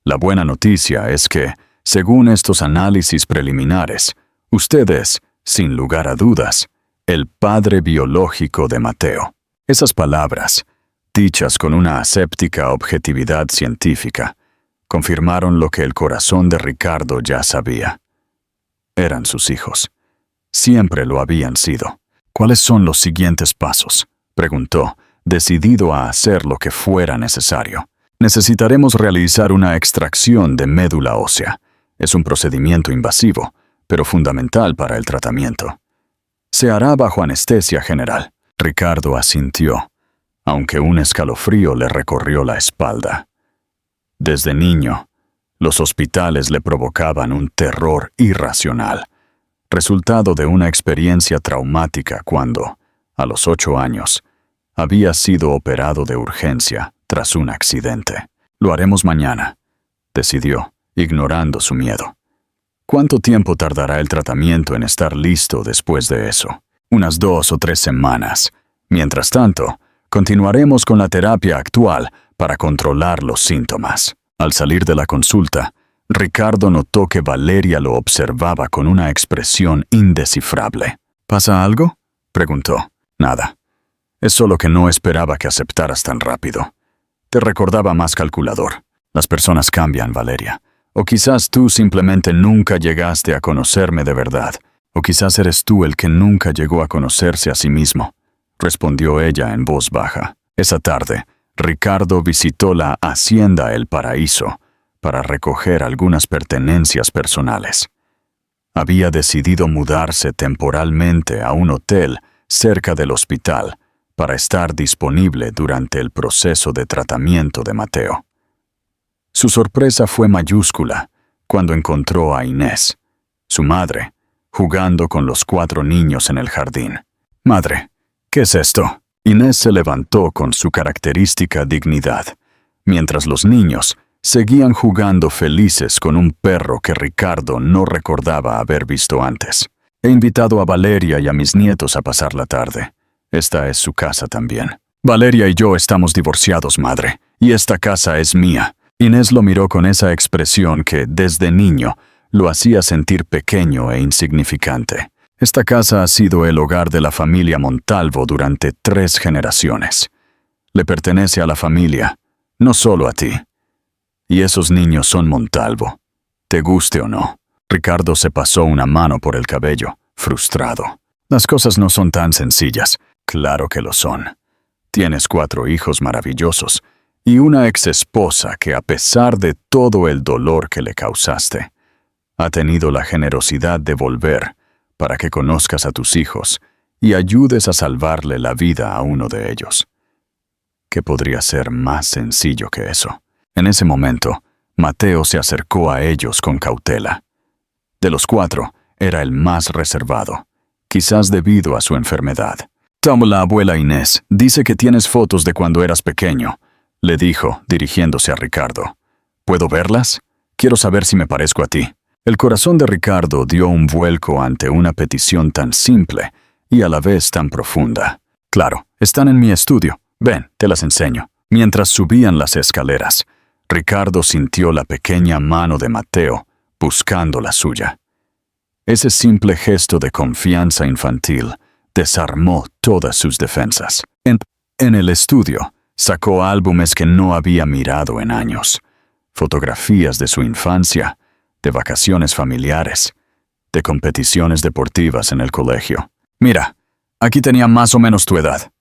La buena noticia es que, según estos análisis preliminares, usted es, sin lugar a dudas, el padre biológico de Mateo. Esas palabras, dichas con una aséptica objetividad científica, confirmaron lo que el corazón de Ricardo ya sabía. Eran sus hijos. Siempre lo habían sido. ¿Cuáles son los siguientes pasos?, preguntó, decidido a hacer lo que fuera necesario. Necesitaremos realizar una extracción de médula ósea. Es un procedimiento invasivo, pero fundamental para el tratamiento. Se hará bajo anestesia general. Ricardo asintió, aunque un escalofrío le recorrió la espalda. Desde niño, los hospitales le provocaban un terror irracional, resultado de una experiencia traumática cuando, a los 8 años, había sido operado de urgencia tras un accidente. «Lo haremos mañana», decidió, ignorando su miedo. «¿Cuánto tiempo tardará el tratamiento en estar listo después de eso?» «Unas 2 o 3 semanas. Mientras tanto, continuaremos con la terapia actual para controlar los síntomas». Al salir de la consulta, Ricardo notó que Valeria lo observaba con una expresión indescifrable. «¿Pasa algo?», preguntó. «Nada. Es solo que no esperaba que aceptaras tan rápido. Te recordaba más calculador. Las personas cambian, Valeria. O quizás tú simplemente nunca llegaste a conocerme de verdad. O quizás eres tú el que nunca llegó a conocerse a sí mismo», respondió ella en voz baja. Esa tarde, Ricardo visitó la Hacienda El Paraíso para recoger algunas pertenencias personales. Había decidido mudarse temporalmente a un hotel cerca del hospital para estar disponible durante el proceso de tratamiento de Mateo. Su sorpresa fue mayúscula cuando encontró a Inés, su madre, jugando con los 4 niños en el jardín. «Madre, ¿qué es esto?». Inés se levantó con su característica dignidad, mientras los niños, seguían jugando felices con un perro que Ricardo no recordaba haber visto antes. He invitado a Valeria y a mis nietos a pasar la tarde. Esta es su casa también. Valeria y yo estamos divorciados, madre, y esta casa es mía. Inés lo miró con esa expresión que, desde niño, lo hacía sentir pequeño e insignificante. Esta casa ha sido el hogar de la familia Montalvo durante 3 generaciones. Le pertenece a la familia, no solo a ti. Y esos niños son Montalvo, te guste o no. Ricardo se pasó una mano por el cabello, frustrado. Las cosas no son tan sencillas. Claro que lo son. Tienes 4 hijos maravillosos y una exesposa que, a pesar de todo el dolor que le causaste, ha tenido la generosidad de volver para que conozcas a tus hijos y ayudes a salvarle la vida a uno de ellos. ¿Qué podría ser más sencillo que eso? En ese momento, Mateo se acercó a ellos con cautela. De los 4, era el más reservado, quizás debido a su enfermedad. «Toma, la abuela Inés, dice que tienes fotos de cuando eras pequeño», le dijo, dirigiéndose a Ricardo. «¿Puedo verlas? Quiero saber si me parezco a ti». El corazón de Ricardo dio un vuelco ante una petición tan simple y a la vez tan profunda. «Claro, están en mi estudio. Ven, te las enseño». Mientras subían las escaleras, Ricardo sintió la pequeña mano de Mateo buscando la suya. Ese simple gesto de confianza infantil desarmó todas sus defensas. En el estudio, sacó álbumes que no había mirado en años. Fotografías de su infancia, de vacaciones familiares, de competiciones deportivas en el colegio. «Mira, aquí tenía más o menos tu edad».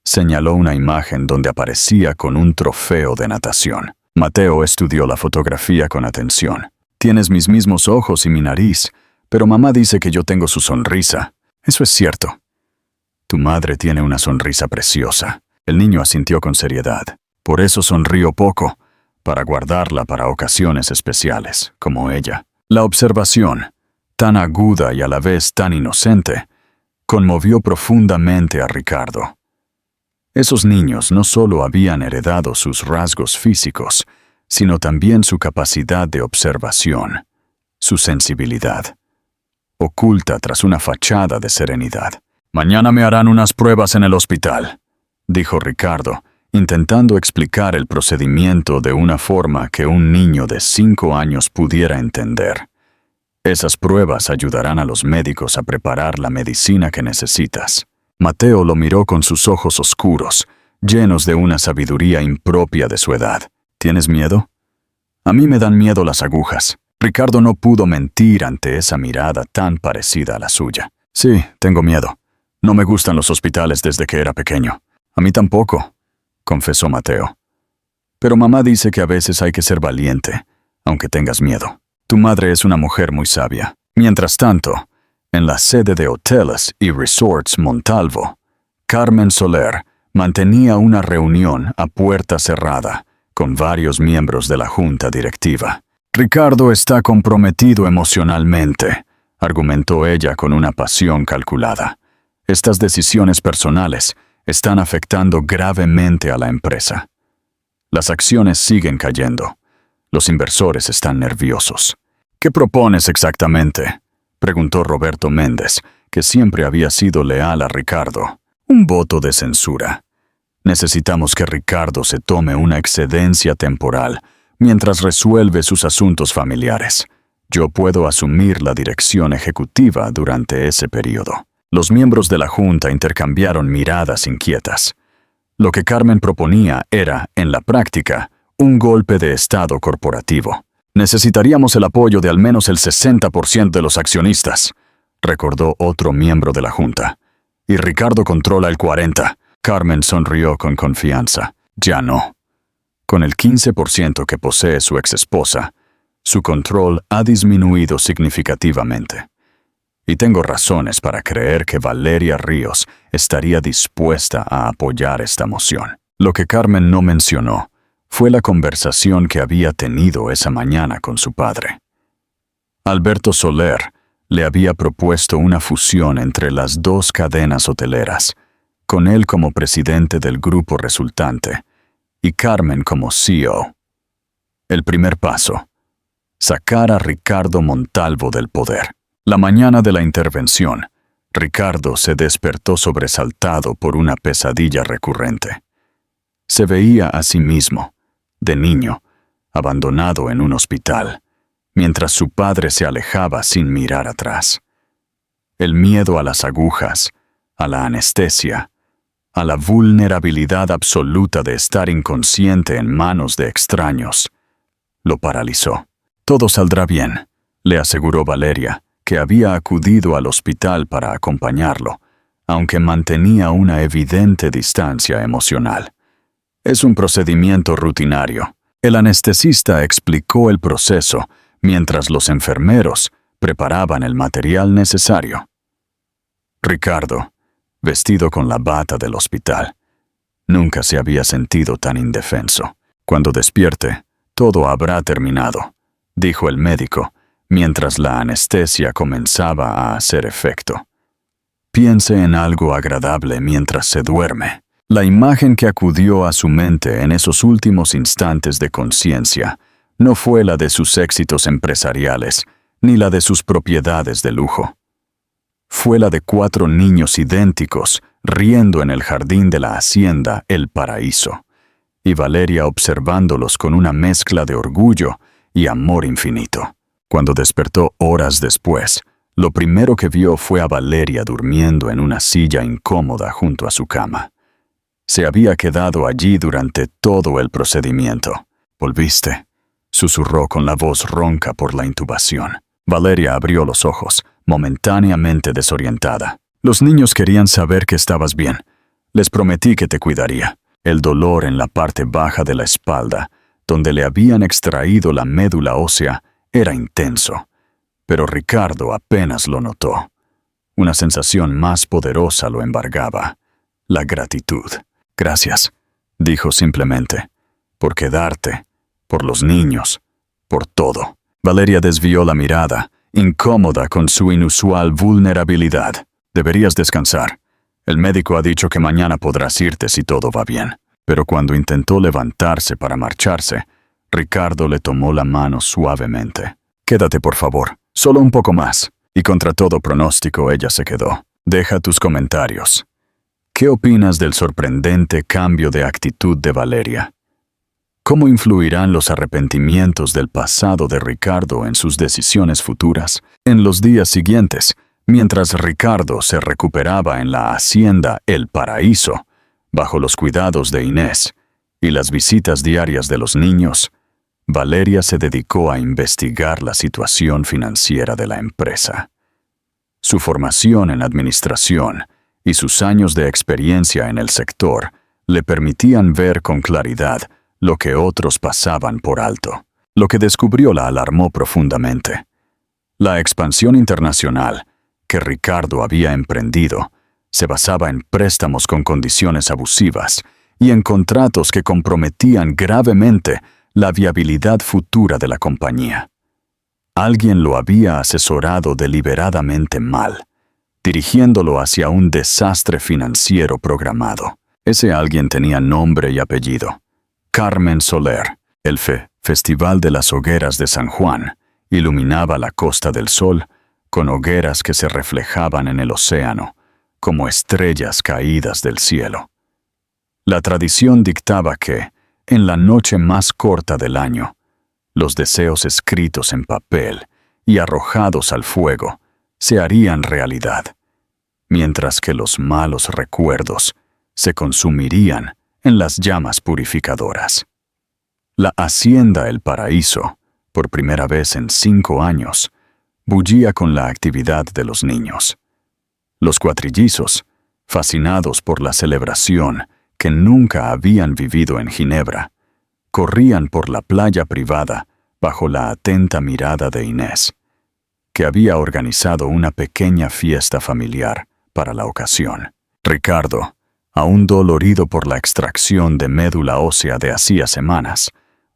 Señaló una imagen donde aparecía con un trofeo de natación. Mateo estudió la fotografía con atención. «Tienes mis mismos ojos y mi nariz, pero mamá dice que yo tengo su sonrisa. Eso es cierto». «Tu madre tiene una sonrisa preciosa». El niño asintió con seriedad. «Por eso sonrío poco, para guardarla para ocasiones especiales, como ella». La observación, tan aguda y a la vez tan inocente, conmovió profundamente a Ricardo. Esos niños no solo habían heredado sus rasgos físicos, sino también su capacidad de observación, su sensibilidad, oculta tras una fachada de serenidad. «Mañana me harán unas pruebas en el hospital», dijo Ricardo, intentando explicar el procedimiento de una forma que un niño de 5 años pudiera entender. «Esas pruebas ayudarán a los médicos a preparar la medicina que necesitas». Mateo lo miró con sus ojos oscuros, llenos de una sabiduría impropia de su edad. «¿Tienes miedo?» «A mí me dan miedo las agujas». Ricardo no pudo mentir ante esa mirada tan parecida a la suya. «Sí, tengo miedo. No me gustan los hospitales desde que era pequeño». «A mí tampoco», confesó Mateo. «Pero mamá dice que a veces hay que ser valiente, aunque tengas miedo. Tu madre es una mujer muy sabia». Mientras tanto, en la sede de Hoteles y Resorts Montalvo, Carmen Soler mantenía una reunión a puerta cerrada con varios miembros de la junta directiva. «Ricardo está comprometido emocionalmente», argumentó ella con una pasión calculada. «Estas decisiones personales están afectando gravemente a la empresa. Las acciones siguen cayendo. Los inversores están nerviosos». «¿Qué propones exactamente?», preguntó Roberto Méndez, que siempre había sido leal a Ricardo. «Un voto de censura. Necesitamos que Ricardo se tome una excedencia temporal mientras resuelve sus asuntos familiares. Yo puedo asumir la dirección ejecutiva durante ese periodo». Los miembros de la junta intercambiaron miradas inquietas. Lo que Carmen proponía era, en la práctica, un golpe de estado corporativo. «Necesitaríamos el apoyo de al menos el 60% de los accionistas», recordó otro miembro de la junta. «Y Ricardo controla el 40%. Carmen sonrió con confianza. «Ya no. Con el 15% que posee su exesposa, su control ha disminuido significativamente. Y tengo razones para creer que Valeria Ríos estaría dispuesta a apoyar esta moción». Lo que Carmen no mencionó fue la conversación que había tenido esa mañana con su padre. Alberto Soler le había propuesto una fusión entre las 2 cadenas hoteleras, con él como presidente del grupo resultante y Carmen como CEO. El primer paso: sacar a Ricardo Montalvo del poder. La mañana de la intervención, Ricardo se despertó sobresaltado por una pesadilla recurrente. Se veía a sí mismo, de niño, abandonado en un hospital, mientras su padre se alejaba sin mirar atrás. El miedo a las agujas, a la anestesia, a la vulnerabilidad absoluta de estar inconsciente en manos de extraños, lo paralizó. «Todo saldrá bien», le aseguró Valeria, que había acudido al hospital para acompañarlo, aunque mantenía una evidente distancia emocional. «Es un procedimiento rutinario». El anestesista explicó el proceso mientras los enfermeros preparaban el material necesario. Ricardo, vestido con la bata del hospital, nunca se había sentido tan indefenso. «Cuando despierte, todo habrá terminado», dijo el médico, mientras la anestesia comenzaba a hacer efecto. «Piense en algo agradable mientras se duerme». La imagen que acudió a su mente en esos últimos instantes de conciencia no fue la de sus éxitos empresariales, ni la de sus propiedades de lujo. Fue la de 4 niños idénticos riendo en el jardín de la hacienda El Paraíso, y Valeria observándolos con una mezcla de orgullo y amor infinito. Cuando despertó horas después, lo primero que vio fue a Valeria durmiendo en una silla incómoda junto a su cama. Se había quedado allí durante todo el procedimiento. «¿Volviste?», susurró con la voz ronca por la intubación. Valeria abrió los ojos, momentáneamente desorientada. «Los niños querían saber que estabas bien. Les prometí que te cuidaría». El dolor en la parte baja de la espalda, donde le habían extraído la médula ósea, era intenso, pero Ricardo apenas lo notó. Una sensación más poderosa lo embargaba: la gratitud. «Gracias», dijo simplemente, «por quedarte, por los niños, por todo». Valeria desvió la mirada, incómoda con su inusual vulnerabilidad. «Deberías descansar. El médico ha dicho que mañana podrás irte si todo va bien». Pero cuando intentó levantarse para marcharse, Ricardo le tomó la mano suavemente. «Quédate, por favor, solo un poco más». Y contra todo pronóstico ella se quedó. «Deja tus comentarios. ¿Qué opinas del sorprendente cambio de actitud de Valeria? ¿Cómo influirán los arrepentimientos del pasado de Ricardo en sus decisiones futuras?» En los días siguientes, mientras Ricardo se recuperaba en la hacienda El Paraíso, bajo los cuidados de Inés y las visitas diarias de los niños, Valeria se dedicó a investigar la situación financiera de la empresa. Su formación en administración y sus años de experiencia en el sector le permitían ver con claridad lo que otros pasaban por alto. Lo que descubrió la alarmó profundamente. La expansión internacional que Ricardo había emprendido se basaba en préstamos con condiciones abusivas y en contratos que comprometían gravemente la viabilidad futura de la compañía. Alguien lo había asesorado deliberadamente mal, dirigiéndolo hacia un desastre financiero programado. Ese alguien tenía nombre y apellido: Carmen Soler. El Festival de las Hogueras de San Juan iluminaba la Costa del Sol con hogueras que se reflejaban en el océano como estrellas caídas del cielo. La tradición dictaba que, en la noche más corta del año, los deseos escritos en papel y arrojados al fuego se harían realidad, mientras que los malos recuerdos se consumirían en las llamas purificadoras. La hacienda El Paraíso, por primera vez en 5 años, bullía con la actividad de los niños. Los cuatrillizos, fascinados por la celebración que nunca habían vivido en Ginebra, corrían por la playa privada bajo la atenta mirada de Inés, que había organizado una pequeña fiesta familiar para la ocasión. Ricardo, aún dolorido por la extracción de médula ósea de hacía semanas,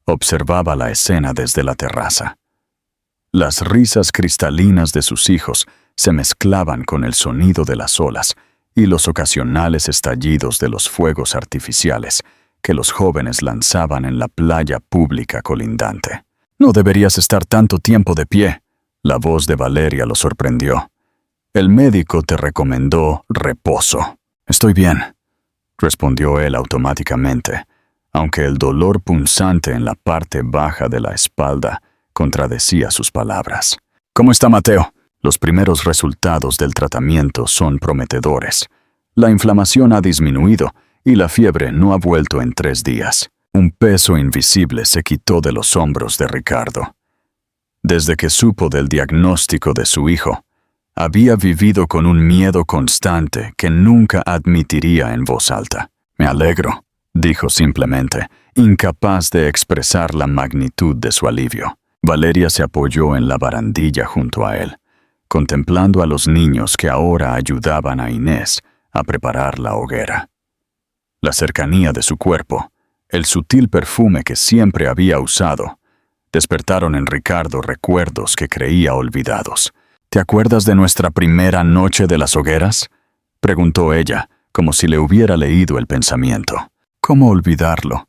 observaba la escena desde la terraza. Las risas cristalinas de sus hijos se mezclaban con el sonido de las olas y los ocasionales estallidos de los fuegos artificiales que los jóvenes lanzaban en la playa pública colindante. «No deberías estar tanto tiempo de pie», la voz de Valeria lo sorprendió. «El médico te recomendó reposo». «Estoy bien», respondió él automáticamente, aunque el dolor punzante en la parte baja de la espalda contradecía sus palabras. «¿Cómo está Mateo?» Los primeros resultados del tratamiento son prometedores. La inflamación ha disminuido y la fiebre no ha vuelto en 3 días. Un peso invisible se quitó de los hombros de Ricardo. Desde que supo del diagnóstico de su hijo, había vivido con un miedo constante que nunca admitiría en voz alta. «Me alegro», dijo simplemente, incapaz de expresar la magnitud de su alivio. Valeria se apoyó en la barandilla junto a él, contemplando a los niños que ahora ayudaban a Inés a preparar la hoguera. La cercanía de su cuerpo, el sutil perfume que siempre había usado, despertaron en Ricardo recuerdos que creía olvidados. «¿Te acuerdas de nuestra primera noche de las hogueras?», preguntó ella, como si le hubiera leído el pensamiento. «¿Cómo olvidarlo?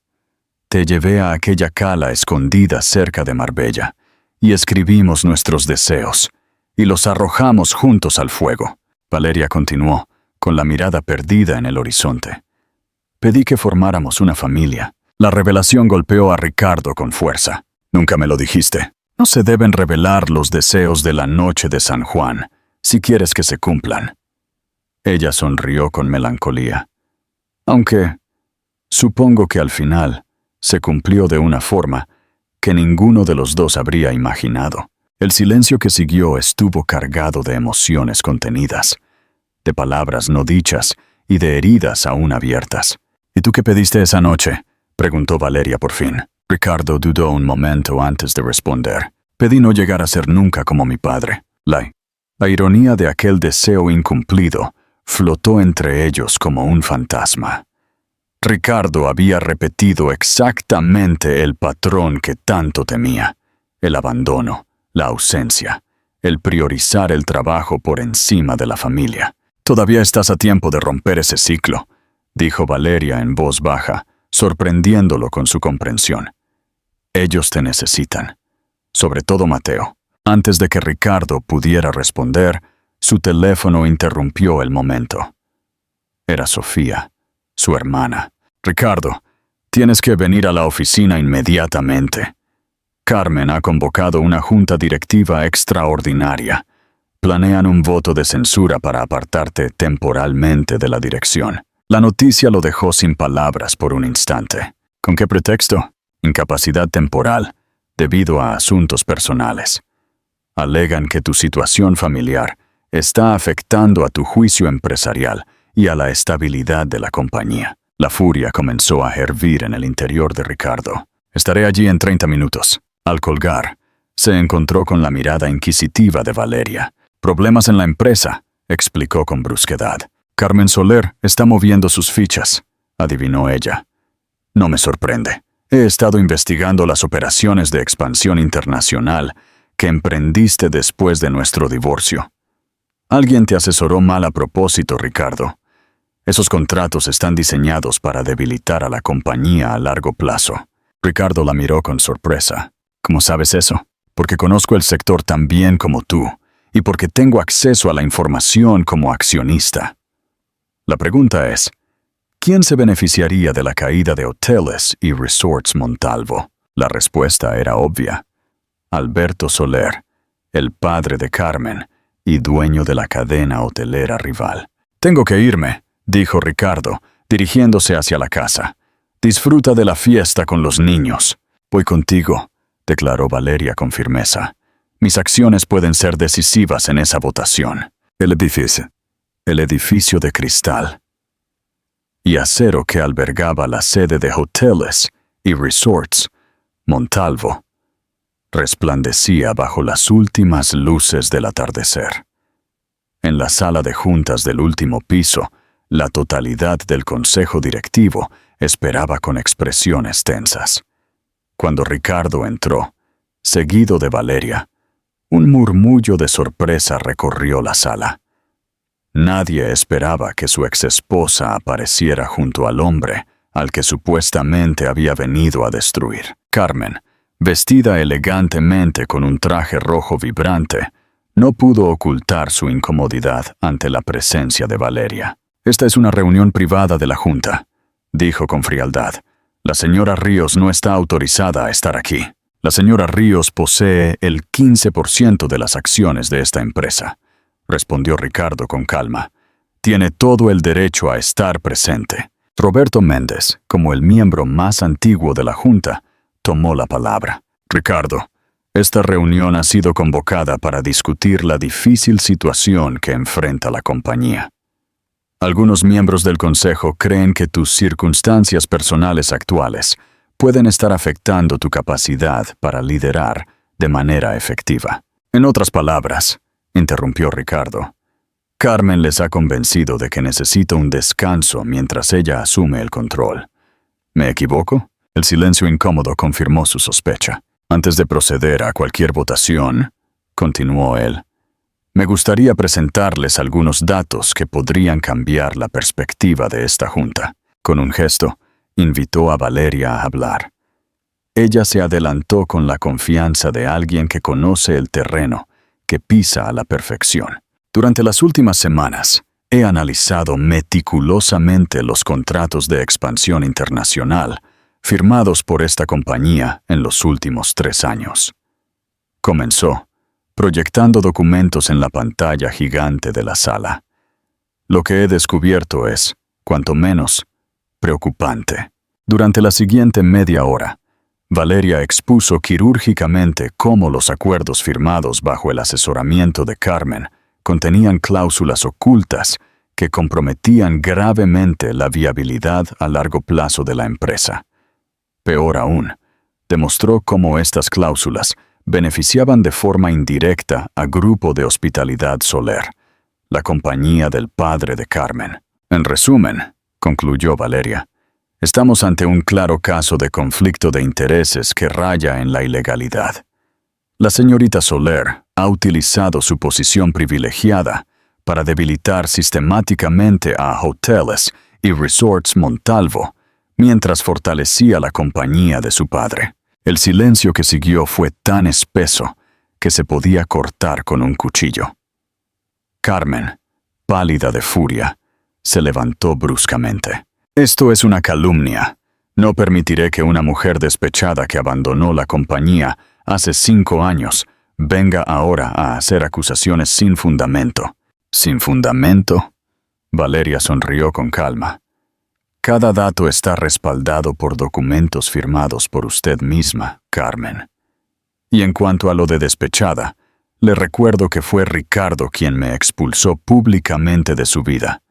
Te llevé a aquella cala escondida cerca de Marbella, y escribimos nuestros deseos, y los arrojamos juntos al fuego». Valeria continuó, con la mirada perdida en el horizonte. «Pedí que formáramos una familia». La revelación golpeó a Ricardo con fuerza. «Nunca me lo dijiste. No se deben revelar los deseos de la noche de San Juan, si quieres que se cumplan». Ella sonrió con melancolía. «Aunque, supongo que al final se cumplió de una forma que ninguno de los dos habría imaginado». El silencio que siguió estuvo cargado de emociones contenidas, de palabras no dichas y de heridas aún abiertas. «¿Y tú qué pediste esa noche?», preguntó Valeria por fin. Ricardo dudó un momento antes de responder. «Pedí no llegar a ser nunca como mi padre». La ironía de aquel deseo incumplido flotó entre ellos como un fantasma. Ricardo había repetido exactamente el patrón que tanto temía: el abandono, la ausencia, el priorizar el trabajo por encima de la familia. «Todavía estás a tiempo de romper ese ciclo», dijo Valeria en voz baja, sorprendiéndolo con su comprensión. «Ellos te necesitan, sobre todo Mateo». Antes de que Ricardo pudiera responder, su teléfono interrumpió el momento. Era Sofía, su hermana. «Ricardo, tienes que venir a la oficina inmediatamente. Carmen ha convocado una junta directiva extraordinaria. Planean un voto de censura para apartarte temporalmente de la dirección». La noticia lo dejó sin palabras por un instante. ¿Con qué pretexto? Incapacidad temporal, debido a asuntos personales. Alegan que tu situación familiar está afectando a tu juicio empresarial y a la estabilidad de la compañía. La furia comenzó a hervir en el interior de Ricardo. «Estaré allí en 30 minutos». Al colgar, se encontró con la mirada inquisitiva de Valeria. «Problemas en la empresa», explicó con brusquedad. «Carmen Soler está moviendo sus fichas», adivinó ella. «No me sorprende. He estado investigando las operaciones de expansión internacional que emprendiste después de nuestro divorcio. Alguien te asesoró mal a propósito, Ricardo. Esos contratos están diseñados para debilitar a la compañía a largo plazo». Ricardo la miró con sorpresa. «¿Cómo sabes eso?» «Porque conozco el sector tan bien como tú, y porque tengo acceso a la información como accionista». La pregunta es, ¿quién se beneficiaría de la caída de Hoteles y Resorts Montalvo? La respuesta era obvia. Alberto Soler, el padre de Carmen y dueño de la cadena hotelera rival. «Tengo que irme», dijo Ricardo, dirigiéndose hacia la casa. «Disfruta de la fiesta con los niños». «Voy contigo», declaró Valeria con firmeza. «Mis acciones pueden ser decisivas en esa votación». El edificio de cristal y acero que albergaba la sede de Hoteles y Resorts Montalvo resplandecía bajo las últimas luces del atardecer. En la sala de juntas del último piso, la totalidad del consejo directivo esperaba con expresiones tensas. Cuando Ricardo entró, seguido de Valeria, un murmullo de sorpresa recorrió la sala. Nadie esperaba que su exesposa apareciera junto al hombre al que supuestamente había venido a destruir. Carmen, vestida elegantemente con un traje rojo vibrante, no pudo ocultar su incomodidad ante la presencia de Valeria. «Esta es una reunión privada de la Junta», dijo con frialdad. «La señora Ríos no está autorizada a estar aquí. La señora Ríos posee el 15% de las acciones de esta empresa», respondió Ricardo con calma. «Tiene todo el derecho a estar presente». Roberto Méndez, como el miembro más antiguo de la Junta, tomó la palabra. «Ricardo, esta reunión ha sido convocada para discutir la difícil situación que enfrenta la compañía. Algunos miembros del Consejo creen que tus circunstancias personales actuales pueden estar afectando tu capacidad para liderar de manera efectiva». «En otras palabras», interrumpió Ricardo, «Carmen les ha convencido de que necesita un descanso mientras ella asume el control. ¿Me equivoco?». El silencio incómodo confirmó su sospecha. «Antes de proceder a cualquier votación», continuó él, «me gustaría presentarles algunos datos que podrían cambiar la perspectiva de esta junta». Con un gesto, invitó a Valeria a hablar. Ella se adelantó con la confianza de alguien que conoce el terreno, que pisa a la perfección. «Durante las últimas semanas, he analizado meticulosamente los contratos de expansión internacional firmados por esta compañía en los últimos 3 años. Comenzó, proyectando documentos en la pantalla gigante de la sala. Lo que he descubierto es, cuanto menos, preocupante. Durante la siguiente media hora, Valeria expuso quirúrgicamente cómo los acuerdos firmados bajo el asesoramiento de Carmen contenían cláusulas ocultas que comprometían gravemente la viabilidad a largo plazo de la empresa. Peor aún, demostró cómo estas cláusulas beneficiaban de forma indirecta a Grupo de Hospitalidad Soler, la compañía del padre de Carmen. «En resumen», concluyó Valeria, «estamos ante un claro caso de conflicto de intereses que raya en la ilegalidad. La señorita Soler ha utilizado su posición privilegiada para debilitar sistemáticamente a Hoteles y Resorts Montalvo, mientras fortalecía la compañía de su padre. El silencio que siguió fue tan espeso que se podía cortar con un cuchillo. Carmen, pálida de furia, se levantó bruscamente. «Esto es una calumnia. No permitiré que una mujer despechada que abandonó la compañía hace 5 años venga ahora a hacer acusaciones sin fundamento». «¿Sin fundamento?». Valeria sonrió con calma. «Cada dato está respaldado por documentos firmados por usted misma, Carmen. Y en cuanto a lo de despechada, le recuerdo que fue Ricardo quien me expulsó públicamente de su vida.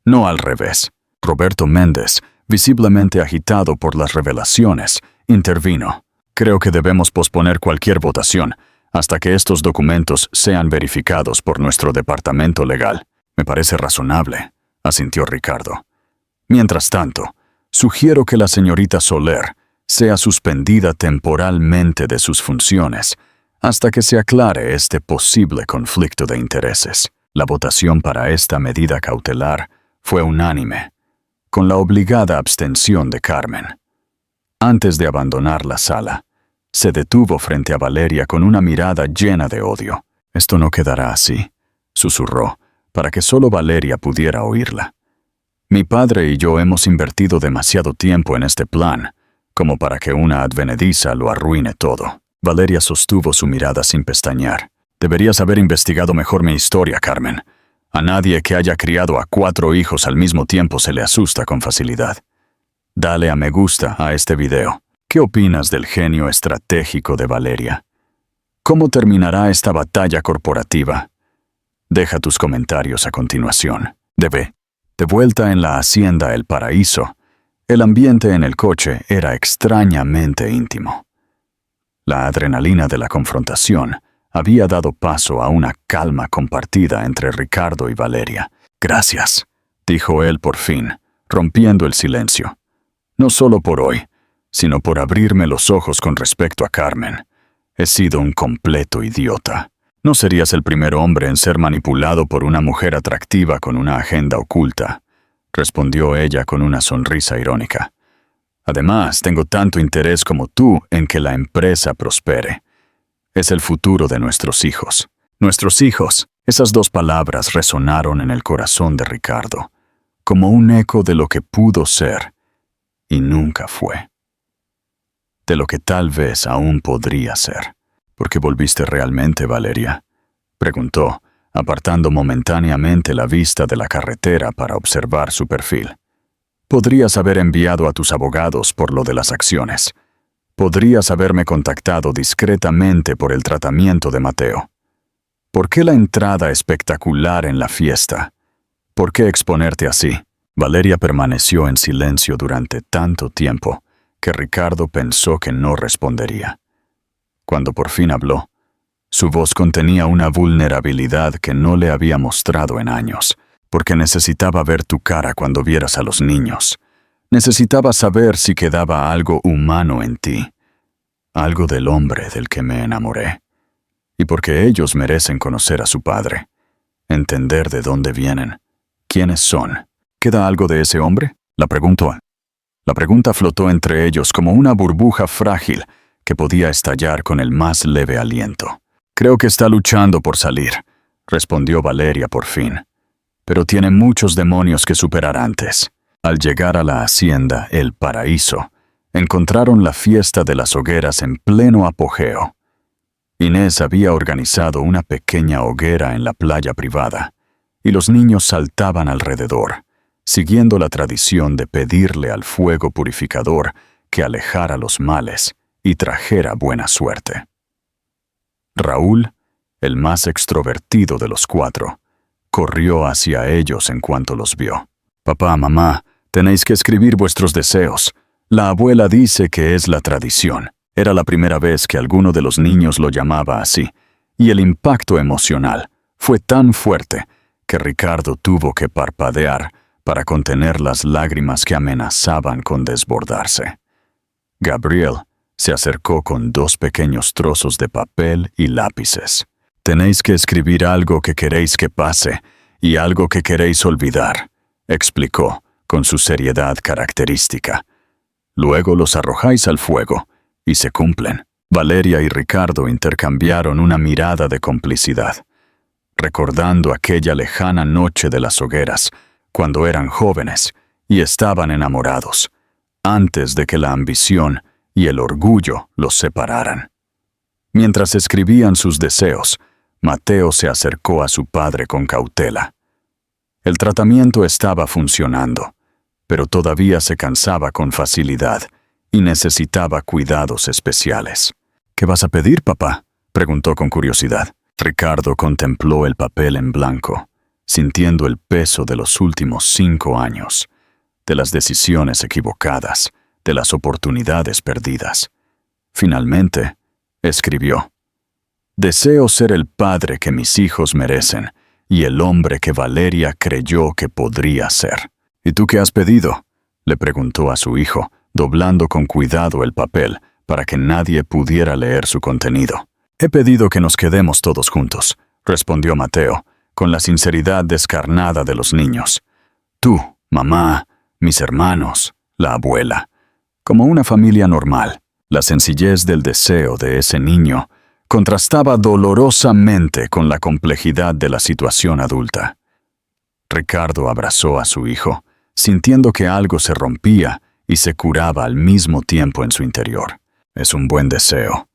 No al revés». Roberto Méndez, visiblemente agitado por las revelaciones, intervino. «Creo que debemos posponer cualquier votación hasta que estos documentos sean verificados por nuestro departamento legal». «Me parece razonable», asintió Ricardo. «Mientras tanto, sugiero que la señorita Soler sea suspendida temporalmente de sus funciones hasta que se aclare este posible conflicto de intereses». La votación para esta medida cautelar fue unánime, con la obligada abstención de Carmen. Antes de abandonar la sala, se detuvo frente a Valeria con una mirada llena de odio. «Esto no quedará así», susurró, para que solo Valeria pudiera oírla. «Mi padre y yo hemos invertido demasiado tiempo en este plan, como para que una advenediza lo arruine todo». Valeria sostuvo su mirada sin pestañear. «Deberías haber investigado mejor mi historia, Carmen. A nadie que haya criado a 4 hijos al mismo tiempo se le asusta con facilidad. Dale a me gusta a este video. ¿Qué opinas del genio estratégico de Valeria? ¿Cómo terminará esta batalla corporativa? Deja tus comentarios a continuación». De vuelta en la hacienda El Paraíso, el ambiente en el coche era extrañamente íntimo. La adrenalina de la confrontación había dado paso a una calma compartida entre Ricardo y Valeria. «Gracias», dijo él por fin, rompiendo el silencio. «No solo por hoy, sino por abrirme los ojos con respecto a Carmen. He sido un completo idiota. No serías el primer hombre en ser manipulado por una mujer atractiva con una agenda oculta. respondió ella con una sonrisa irónica. Además, tengo tanto interés como tú en que la empresa prospere. Es el futuro de nuestros hijos. Nuestros hijos. Esas dos palabras resonaron en el corazón de Ricardo, como un eco de lo que pudo ser y nunca fue. De lo que tal vez aún podría ser. ¿Por qué volviste realmente, Valeria?, preguntó, apartando momentáneamente la vista de la carretera para observar su perfil. Podrías haber enviado a tus abogados por lo de las acciones. Podrías haberme contactado discretamente por el tratamiento de Mateo. ¿Por qué la entrada espectacular en la fiesta? ¿Por qué exponerte así? Valeria permaneció en silencio durante tanto tiempo que Ricardo pensó que no respondería. Cuando por fin habló, su voz contenía una vulnerabilidad que no le había mostrado en años, porque necesitaba ver tu cara cuando vieras a los niños. Necesitaba saber si quedaba algo humano en ti, algo del hombre del que me enamoré. Y porque ellos merecen conocer a su padre, entender de dónde vienen, quiénes son. ¿Queda algo de ese hombre?, la preguntó. La pregunta flotó entre ellos como una burbuja frágil que podía estallar con el más leve aliento. Creo que está luchando por salir, respondió Valeria por fin. Pero tiene muchos demonios que superar antes. Al llegar a la hacienda El Paraíso, encontraron la fiesta de las hogueras en pleno apogeo. Inés había organizado una pequeña hoguera en la playa privada, y los niños saltaban alrededor, siguiendo la tradición de pedirle al fuego purificador que alejara los males y trajera buena suerte. Raúl, el más extrovertido de los cuatro, corrió hacia ellos en cuanto los vio. «Papá, mamá, tenéis que escribir vuestros deseos. La abuela dice que es la tradición». Era la primera vez que alguno de los niños lo llamaba así, y el impacto emocional fue tan fuerte que Ricardo tuvo que parpadear para contener las lágrimas que amenazaban con desbordarse. Gabriel se acercó con 2 pequeños trozos de papel y lápices. «Tenéis que escribir algo que queréis que pase y algo que queréis olvidar», explicó con su seriedad característica. «Luego los arrojáis al fuego y se cumplen». Valeria y Ricardo intercambiaron una mirada de complicidad, recordando aquella lejana noche de las hogueras, cuando eran jóvenes y estaban enamorados, antes de que la ambición y el orgullo los separaran. Mientras escribían sus deseos, Mateo se acercó a su padre con cautela. El tratamiento estaba funcionando, pero todavía se cansaba con facilidad y necesitaba cuidados especiales. «¿Qué vas a pedir, papá?», preguntó con curiosidad. Ricardo contempló el papel en blanco, sintiendo el peso de los últimos 5 años, de las decisiones equivocadas, de las oportunidades perdidas. Finalmente, escribió: «Deseo ser el padre que mis hijos merecen y el hombre que Valeria creyó que podría ser». «¿Y tú qué has pedido?», le preguntó a su hijo, doblando con cuidado el papel para que nadie pudiera leer su contenido. «He pedido que nos quedemos todos juntos», respondió Mateo, con la sinceridad descarnada de los niños. «Tú, mamá, mis hermanos, la abuela. Como una familia normal». La sencillez del deseo de ese niño contrastaba dolorosamente con la complejidad de la situación adulta. Ricardo abrazó a su hijo, sintiendo que algo se rompía y se curaba al mismo tiempo en su interior. «Es un buen deseo»,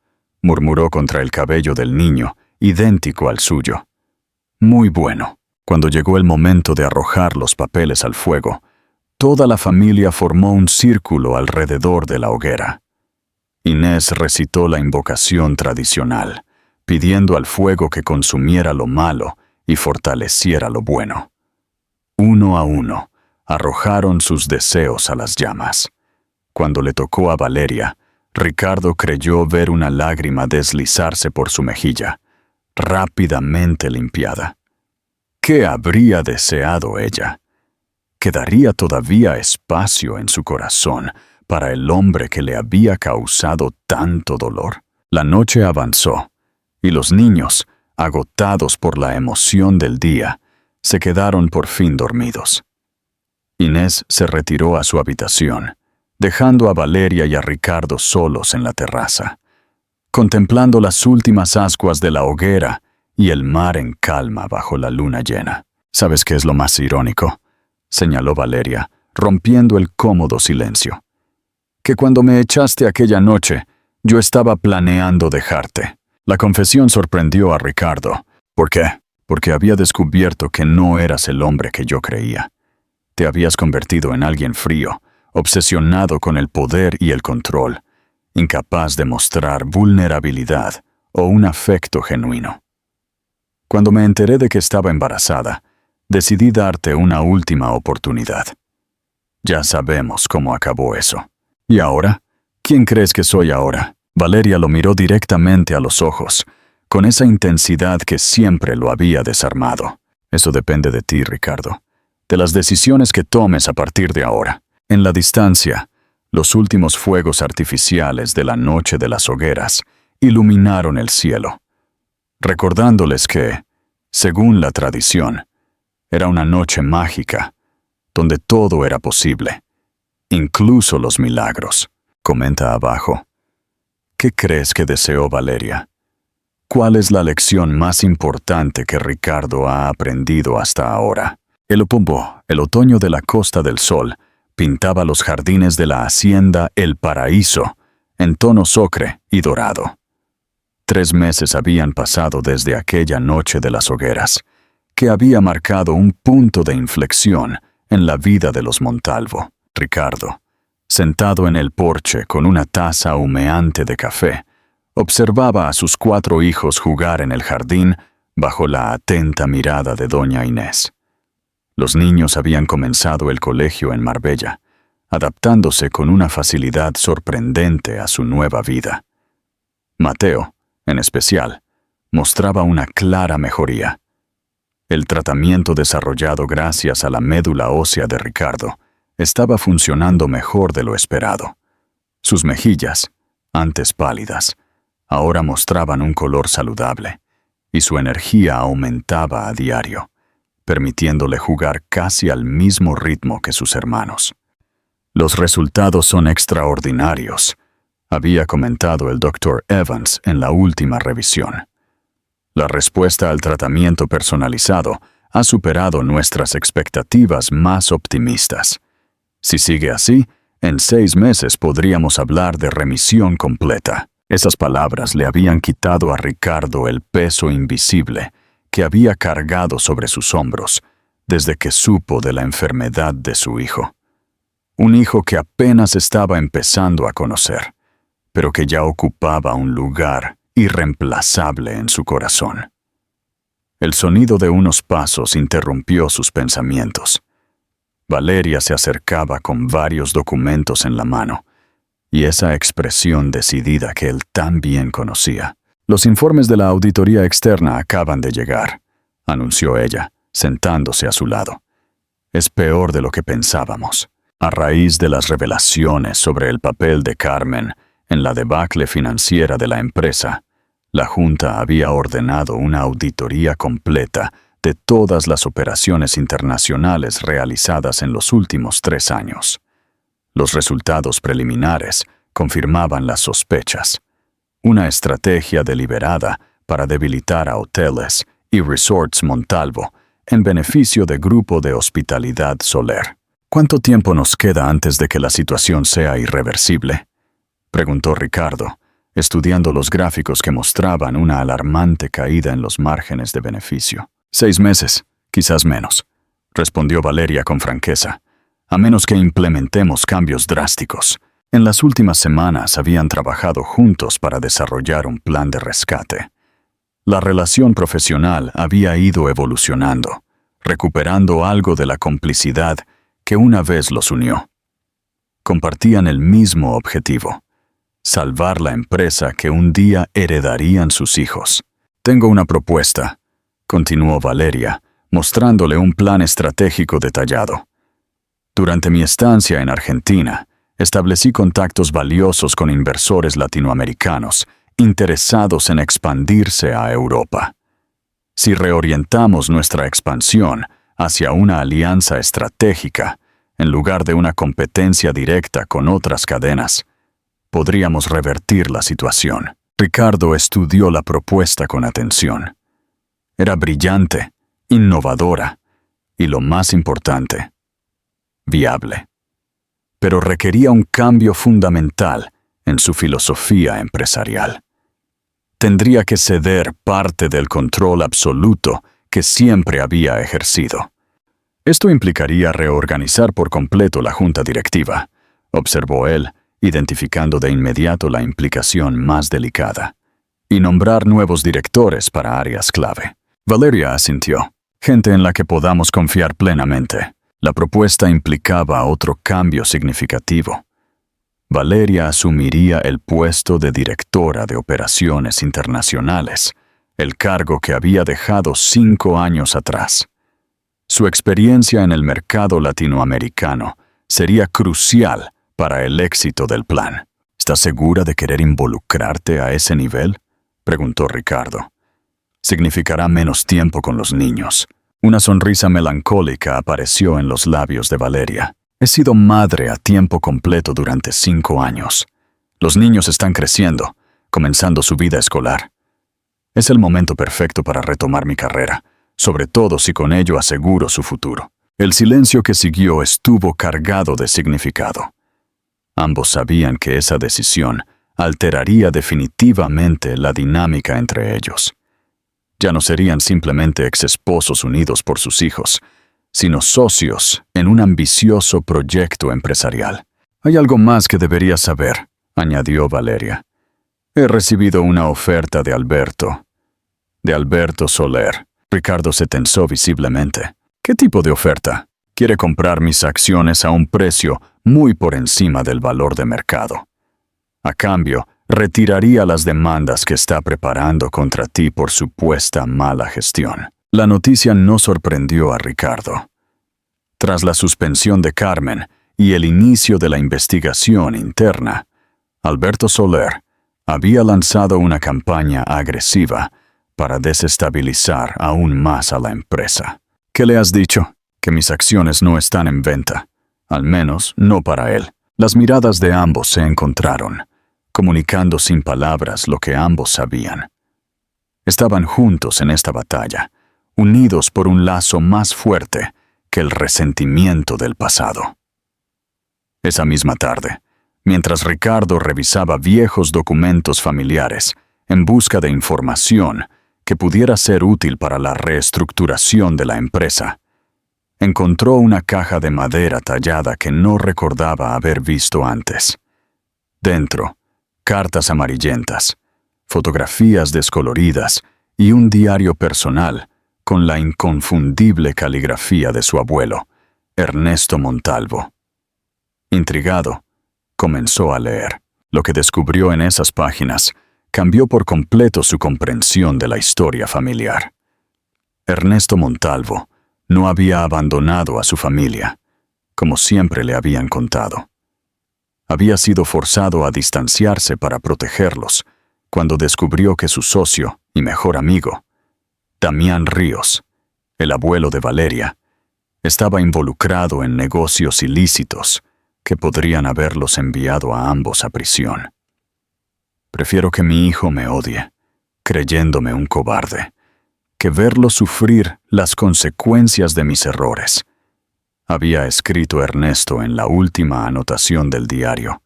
murmuró contra el cabello del niño, idéntico al suyo. «Muy bueno». Cuando llegó el momento de arrojar los papeles al fuego, toda la familia formó un círculo alrededor de la hoguera. Inés recitó la invocación tradicional, pidiendo al fuego que consumiera lo malo y fortaleciera lo bueno. Uno a uno, arrojaron sus deseos a las llamas. Cuando le tocó a Valeria, Ricardo creyó ver una lágrima deslizarse por su mejilla, rápidamente limpiada. ¿Qué habría deseado ella? ¿Quedaría todavía espacio en su corazón para el hombre que le había causado tanto dolor? La noche avanzó, y los niños, agotados por la emoción del día, se quedaron por fin dormidos. Inés se retiró a su habitación, dejando a Valeria y a Ricardo solos en la terraza, contemplando las últimas ascuas de la hoguera y el mar en calma bajo la luna llena. ¿Sabes qué es lo más irónico?, señaló Valeria, rompiendo el cómodo silencio. Que cuando me echaste aquella noche, yo estaba planeando dejarte. La confesión sorprendió a Ricardo. ¿Por qué? Porque había descubierto que no eras el hombre que yo creía. Te habías convertido en alguien frío, obsesionado con el poder y el control, incapaz de mostrar vulnerabilidad o un afecto genuino. Cuando me enteré de que estaba embarazada, decidí darte una última oportunidad. Ya sabemos cómo acabó eso. ¿Y ahora? ¿Quién crees que soy ahora? Valeria lo miró directamente a los ojos, con esa intensidad que siempre lo había desarmado. Eso depende de ti, Ricardo, de las decisiones que tomes a partir de ahora. En la distancia, los últimos fuegos artificiales de la noche de las hogueras iluminaron el cielo, recordándoles que, según la tradición, era una noche mágica, donde todo era posible, incluso los milagros. Comenta abajo. ¿Qué crees que deseó Valeria? ¿Cuál es la lección más importante que Ricardo ha aprendido hasta ahora? El Opombo, el otoño de la Costa del Sol, pintaba los jardines de la hacienda El Paraíso, en tonos ocre y dorado. 3 meses habían pasado desde aquella noche de las hogueras, que había marcado un punto de inflexión en la vida de los Montalvo. Ricardo, sentado en el porche con una taza humeante de café, observaba a sus 4 hijos jugar en el jardín bajo la atenta mirada de doña Inés. Los niños habían comenzado el colegio en Marbella, adaptándose con una facilidad sorprendente a su nueva vida. Mateo, en especial, mostraba una clara mejoría. El tratamiento desarrollado gracias a la médula ósea de Ricardo estaba funcionando mejor de lo esperado. Sus mejillas, antes pálidas, ahora mostraban un color saludable, y su energía aumentaba a diario, permitiéndole jugar casi al mismo ritmo que sus hermanos. Los resultados son extraordinarios, había comentado el Dr. Evans en la última revisión. La respuesta al tratamiento personalizado ha superado nuestras expectativas más optimistas. Si sigue así, en 6 meses podríamos hablar de remisión completa. Esas palabras le habían quitado a Ricardo el peso invisible que había cargado sobre sus hombros desde que supo de la enfermedad de su hijo. Un hijo que apenas estaba empezando a conocer, pero que ya ocupaba un lugar irreemplazable en su corazón. El sonido de unos pasos interrumpió sus pensamientos. Valeria se acercaba con varios documentos en la mano, y esa expresión decidida que él tan bien conocía. Los informes de la auditoría externa acaban de llegar, anunció ella, sentándose a su lado. Es peor de lo que pensábamos. A raíz de las revelaciones sobre el papel de Carmen en la debacle financiera de la empresa, la Junta había ordenado una auditoría completa de todas las operaciones internacionales realizadas en los últimos 3 años. Los resultados preliminares confirmaban las sospechas. Una estrategia deliberada para debilitar a hoteles y resorts Montalvo en beneficio de Grupo de Hospitalidad Soler. ¿Cuánto tiempo nos queda antes de que la situación sea irreversible?, preguntó Ricardo, estudiando los gráficos que mostraban una alarmante caída en los márgenes de beneficio. 6 meses, quizás menos, respondió Valeria con franqueza, a menos que implementemos cambios drásticos. En las últimas semanas habían trabajado juntos para desarrollar un plan de rescate. La relación profesional había ido evolucionando, recuperando algo de la complicidad que una vez los unió. Compartían el mismo objetivo: salvar la empresa que un día heredarían sus hijos. Tengo una propuesta, continuó Valeria, mostrándole un plan estratégico detallado. Durante mi estancia en Argentina, establecí contactos valiosos con inversores latinoamericanos interesados en expandirse a Europa. Si reorientamos nuestra expansión hacia una alianza estratégica, en lugar de una competencia directa con otras cadenas, podríamos revertir la situación. Ricardo estudió la propuesta con atención. Era brillante, innovadora y, lo más importante, viable. Pero requería un cambio fundamental en su filosofía empresarial. Tendría que ceder parte del control absoluto que siempre había ejercido. Esto implicaría reorganizar por completo la junta directiva, observó él, identificando de inmediato la implicación más delicada, y nombrar nuevos directores para áreas clave. Valeria asintió. Gente en la que podamos confiar plenamente. La propuesta implicaba otro cambio significativo. Valeria asumiría el puesto de directora de operaciones internacionales, el cargo que había dejado 5 años atrás. Su experiencia en el mercado latinoamericano sería crucial para el éxito del plan. ¿Estás segura de querer involucrarte a ese nivel?, preguntó Ricardo. Significará menos tiempo con los niños. Una sonrisa melancólica apareció en los labios de Valeria. He sido madre a tiempo completo durante 5 años. Los niños están creciendo, comenzando su vida escolar. Es el momento perfecto para retomar mi carrera, sobre todo si con ello aseguro su futuro. El silencio que siguió estuvo cargado de significado. Ambos sabían que esa decisión alteraría definitivamente la dinámica entre ellos. Ya no serían simplemente exesposos unidos por sus hijos, sino socios en un ambicioso proyecto empresarial. Hay algo más que deberías saber, añadió Valeria. He recibido una oferta de Alberto Soler. Ricardo se tensó visiblemente. ¿Qué tipo de oferta? Quiere comprar mis acciones a un precio muy por encima del valor de mercado. A cambio, retiraría las demandas que está preparando contra ti por supuesta mala gestión. La noticia no sorprendió a Ricardo. Tras la suspensión de Carmen y el inicio de la investigación interna, Alberto Soler había lanzado una campaña agresiva para desestabilizar aún más a la empresa. ¿Qué le has dicho? Que mis acciones no están en venta, al menos no para él. Las miradas de ambos se encontraron, comunicando sin palabras lo que ambos sabían. Estaban juntos en esta batalla, unidos por un lazo más fuerte que el resentimiento del pasado. Esa misma tarde, mientras Ricardo revisaba viejos documentos familiares en busca de información que pudiera ser útil para la reestructuración de la empresa, encontró una caja de madera tallada que no recordaba haber visto antes. Dentro, cartas amarillentas, fotografías descoloridas y un diario personal con la inconfundible caligrafía de su abuelo, Ernesto Montalvo. Intrigado, comenzó a leer. Lo que descubrió en esas páginas cambió por completo su comprensión de la historia familiar. Ernesto Montalvo no había abandonado a su familia, como siempre le habían contado. Había sido forzado a distanciarse para protegerlos cuando descubrió que su socio y mejor amigo, Damián Ríos, el abuelo de Valeria, estaba involucrado en negocios ilícitos que podrían haberlos enviado a ambos a prisión. Prefiero que mi hijo me odie, creyéndome un cobarde, que verlo sufrir las consecuencias de mis errores, había escrito Ernesto en la última anotación del diario,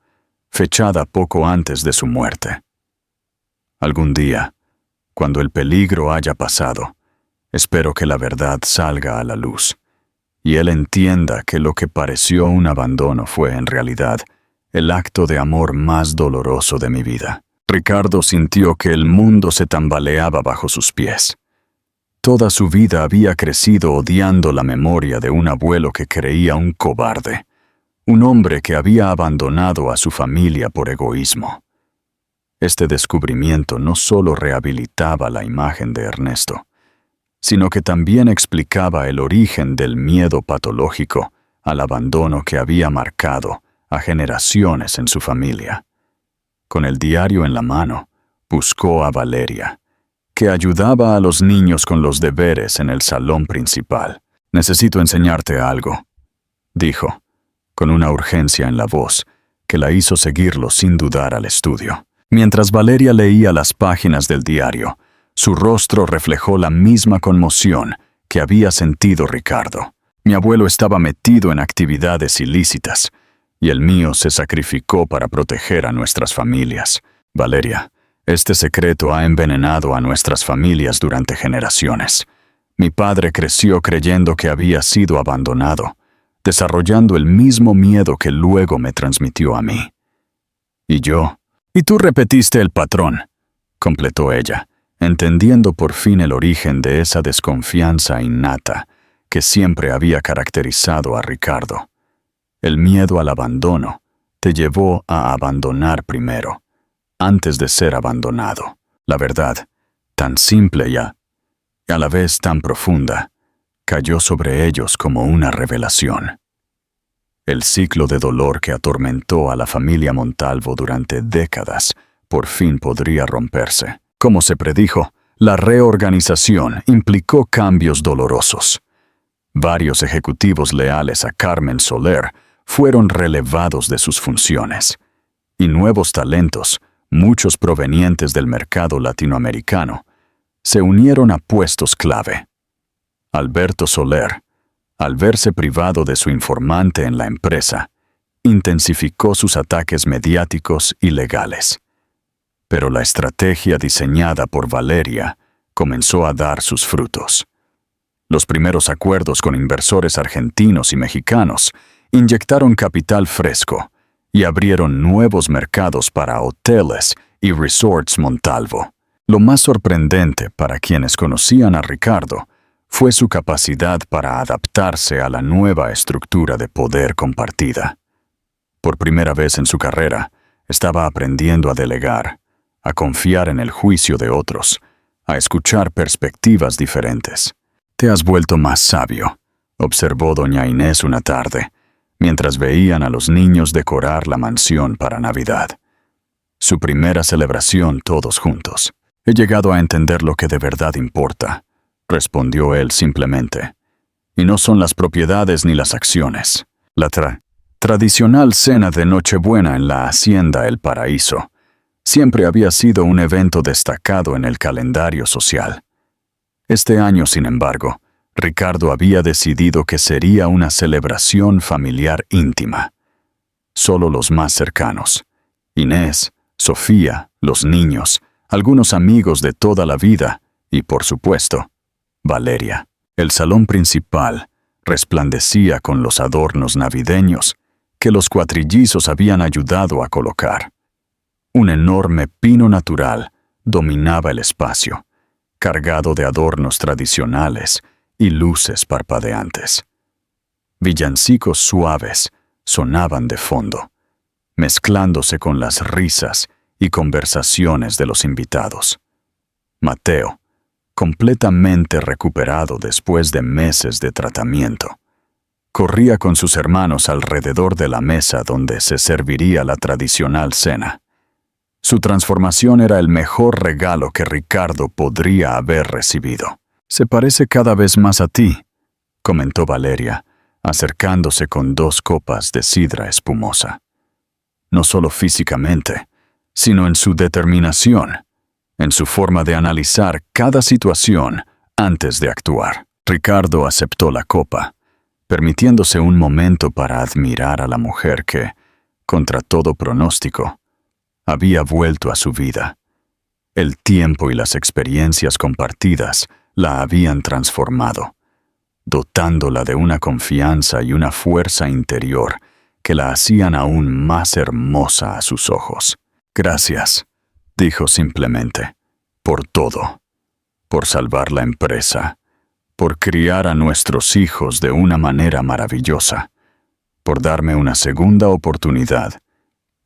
fechada poco antes de su muerte. Algún día, cuando el peligro haya pasado, espero que la verdad salga a la luz, y él entienda que lo que pareció un abandono fue en realidad el acto de amor más doloroso de mi vida. Ricardo sintió que el mundo se tambaleaba bajo sus pies. Toda su vida había crecido odiando la memoria de un abuelo que creía un cobarde, un hombre que había abandonado a su familia por egoísmo. Este descubrimiento no solo rehabilitaba la imagen de Ernesto, sino que también explicaba el origen del miedo patológico al abandono que había marcado a generaciones en su familia. Con el diario en la mano, buscó a Valeria, que ayudaba a los niños con los deberes en el salón principal. «Necesito enseñarte algo», dijo, con una urgencia en la voz que la hizo seguirlo sin dudar al estudio. Mientras Valeria leía las páginas del diario, su rostro reflejó la misma conmoción que había sentido Ricardo. Mi abuelo estaba metido en actividades ilícitas, y el mío se sacrificó para proteger a nuestras familias. Valeria, este secreto ha envenenado a nuestras familias durante generaciones. Mi padre creció creyendo que había sido abandonado, desarrollando el mismo miedo que luego me transmitió a mí. Y tú repetiste el patrón, completó ella, entendiendo por fin el origen de esa desconfianza innata que siempre había caracterizado a Ricardo. El miedo al abandono te llevó a abandonar primero, antes de ser abandonado. La verdad, tan simple y a la vez tan profunda, cayó sobre ellos como una revelación. El ciclo de dolor que atormentó a la familia Montalvo durante décadas por fin podría romperse. Como se predijo, la reorganización implicó cambios dolorosos. Varios ejecutivos leales a Carmen Soler fueron relevados de sus funciones, y nuevos talentos, muchos provenientes del mercado latinoamericano, se unieron a puestos clave. Alberto Soler, al verse privado de su informante en la empresa, intensificó sus ataques mediáticos y legales. Pero la estrategia diseñada por Valeria comenzó a dar sus frutos. Los primeros acuerdos con inversores argentinos y mexicanos inyectaron capital fresco y abrieron nuevos mercados para hoteles y resorts Montalvo. Lo más sorprendente para quienes conocían a Ricardo fue su capacidad para adaptarse a la nueva estructura de poder compartida. Por primera vez en su carrera, estaba aprendiendo a delegar, a confiar en el juicio de otros, a escuchar perspectivas diferentes. «Te has vuelto más sabio», observó doña Inés una tarde, mientras veían a los niños decorar la mansión para Navidad. Su primera celebración todos juntos. «He llegado a entender lo que de verdad importa», respondió él simplemente. «Y no son las propiedades ni las acciones. La tradicional cena de Nochebuena en la hacienda El Paraíso siempre había sido un evento destacado en el calendario social. Este año, sin embargo, Ricardo había decidido que sería una celebración familiar íntima. Solo los más cercanos, Inés, Sofía, los niños, algunos amigos de toda la vida y, por supuesto, Valeria. El salón principal resplandecía con los adornos navideños que los cuatrillizos habían ayudado a colocar. Un enorme pino natural dominaba el espacio, cargado de adornos tradicionales y luces parpadeantes. Villancicos suaves sonaban de fondo, mezclándose con las risas y conversaciones de los invitados. Mateo, completamente recuperado después de meses de tratamiento, corría con sus hermanos alrededor de la mesa donde se serviría la tradicional cena. Su transformación era el mejor regalo que Ricardo podría haber recibido. «Se parece cada vez más a ti», comentó Valeria, acercándose con 2 copas de sidra espumosa. No solo físicamente, sino en su determinación, en su forma de analizar cada situación antes de actuar. Ricardo aceptó la copa, permitiéndose un momento para admirar a la mujer que, contra todo pronóstico, había vuelto a su vida. El tiempo y las experiencias compartidas la habían transformado, dotándola de una confianza y una fuerza interior que la hacían aún más hermosa a sus ojos. «Gracias», dijo simplemente, «por todo, por salvar la empresa, por criar a nuestros hijos de una manera maravillosa, por darme una segunda oportunidad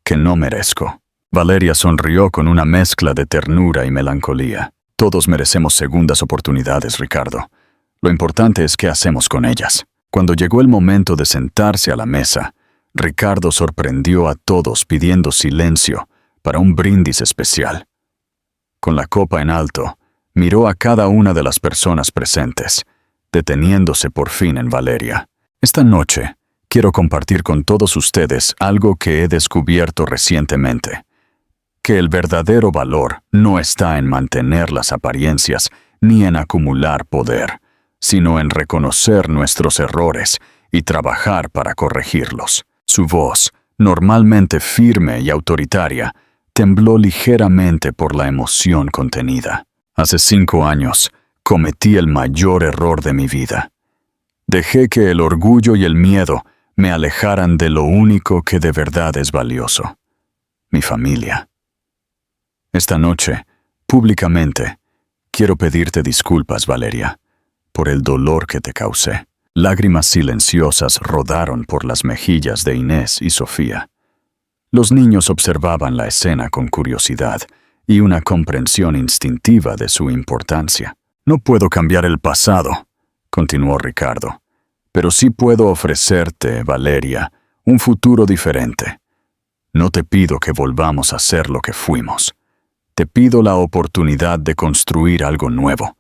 que no merezco». Valeria sonrió con una mezcla de ternura y melancolía. «Todos merecemos segundas oportunidades, Ricardo. Lo importante es qué hacemos con ellas». Cuando llegó el momento de sentarse a la mesa, Ricardo sorprendió a todos pidiendo silencio para un brindis especial. Con la copa en alto, miró a cada una de las personas presentes, deteniéndose por fin en Valeria. «Esta noche quiero compartir con todos ustedes algo que he descubierto recientemente. Que el verdadero valor no está en mantener las apariencias ni en acumular poder, sino en reconocer nuestros errores y trabajar para corregirlos. Su voz, normalmente firme y autoritaria, tembló ligeramente por la emoción contenida. Hace 5 años, cometí el mayor error de mi vida. Dejé que el orgullo y el miedo me alejaran de lo único que de verdad es valioso: mi familia. Esta noche, públicamente, quiero pedirte disculpas, Valeria, por el dolor que te causé. Lágrimas silenciosas rodaron por las mejillas de Inés y Sofía. Los niños observaban la escena con curiosidad y una comprensión instintiva de su importancia. No puedo cambiar el pasado, continuó Ricardo, pero sí puedo ofrecerte, Valeria, un futuro diferente. No te pido que volvamos a ser lo que fuimos. Te pido la oportunidad de construir algo nuevo,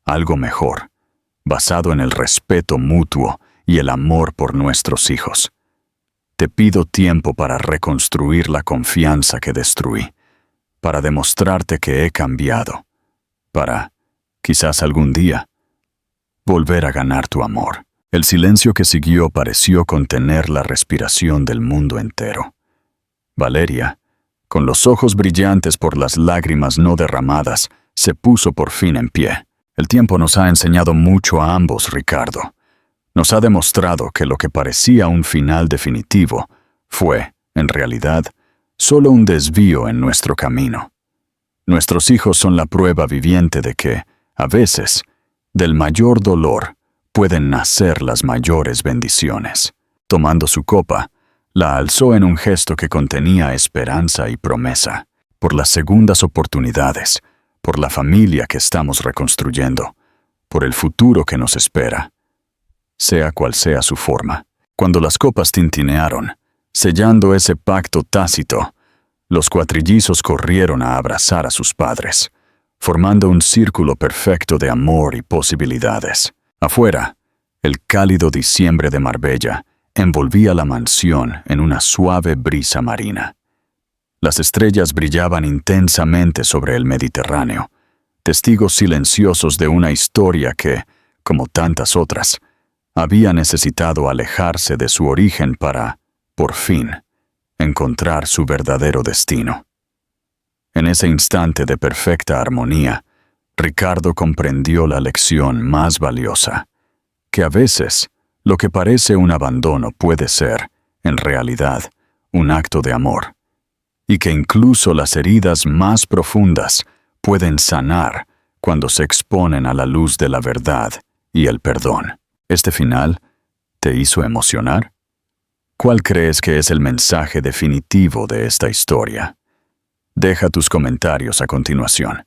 algo mejor, basado en el respeto mutuo y el amor por nuestros hijos. Te pido tiempo para reconstruir la confianza que destruí, para demostrarte que he cambiado, para, quizás algún día, volver a ganar tu amor. El silencio que siguió pareció contener la respiración del mundo entero. Valeria, con los ojos brillantes por las lágrimas no derramadas, se puso por fin en pie. El tiempo nos ha enseñado mucho a ambos, Ricardo. Nos ha demostrado que lo que parecía un final definitivo fue, en realidad, solo un desvío en nuestro camino. Nuestros hijos son la prueba viviente de que, a veces, del mayor dolor pueden nacer las mayores bendiciones. Tomando su copa, la alzó en un gesto que contenía esperanza y promesa. Por las segundas oportunidades, por la familia que estamos reconstruyendo, por el futuro que nos espera, sea cual sea su forma. Cuando las copas tintinearon, sellando ese pacto tácito, los cuatrillizos corrieron a abrazar a sus padres, formando un círculo perfecto de amor y posibilidades. Afuera, el cálido diciembre de Marbella envolvía la mansión en una suave brisa marina. Las estrellas brillaban intensamente sobre el Mediterráneo, testigos silenciosos de una historia que, como tantas otras, había necesitado alejarse de su origen para, por fin, encontrar su verdadero destino. En ese instante de perfecta armonía, Ricardo comprendió la lección más valiosa, que a veces lo que parece un abandono puede ser, en realidad, un acto de amor, y que incluso las heridas más profundas pueden sanar cuando se exponen a la luz de la verdad y el perdón. ¿Este final te hizo emocionar? ¿Cuál crees que es el mensaje definitivo de esta historia? Deja tus comentarios a continuación.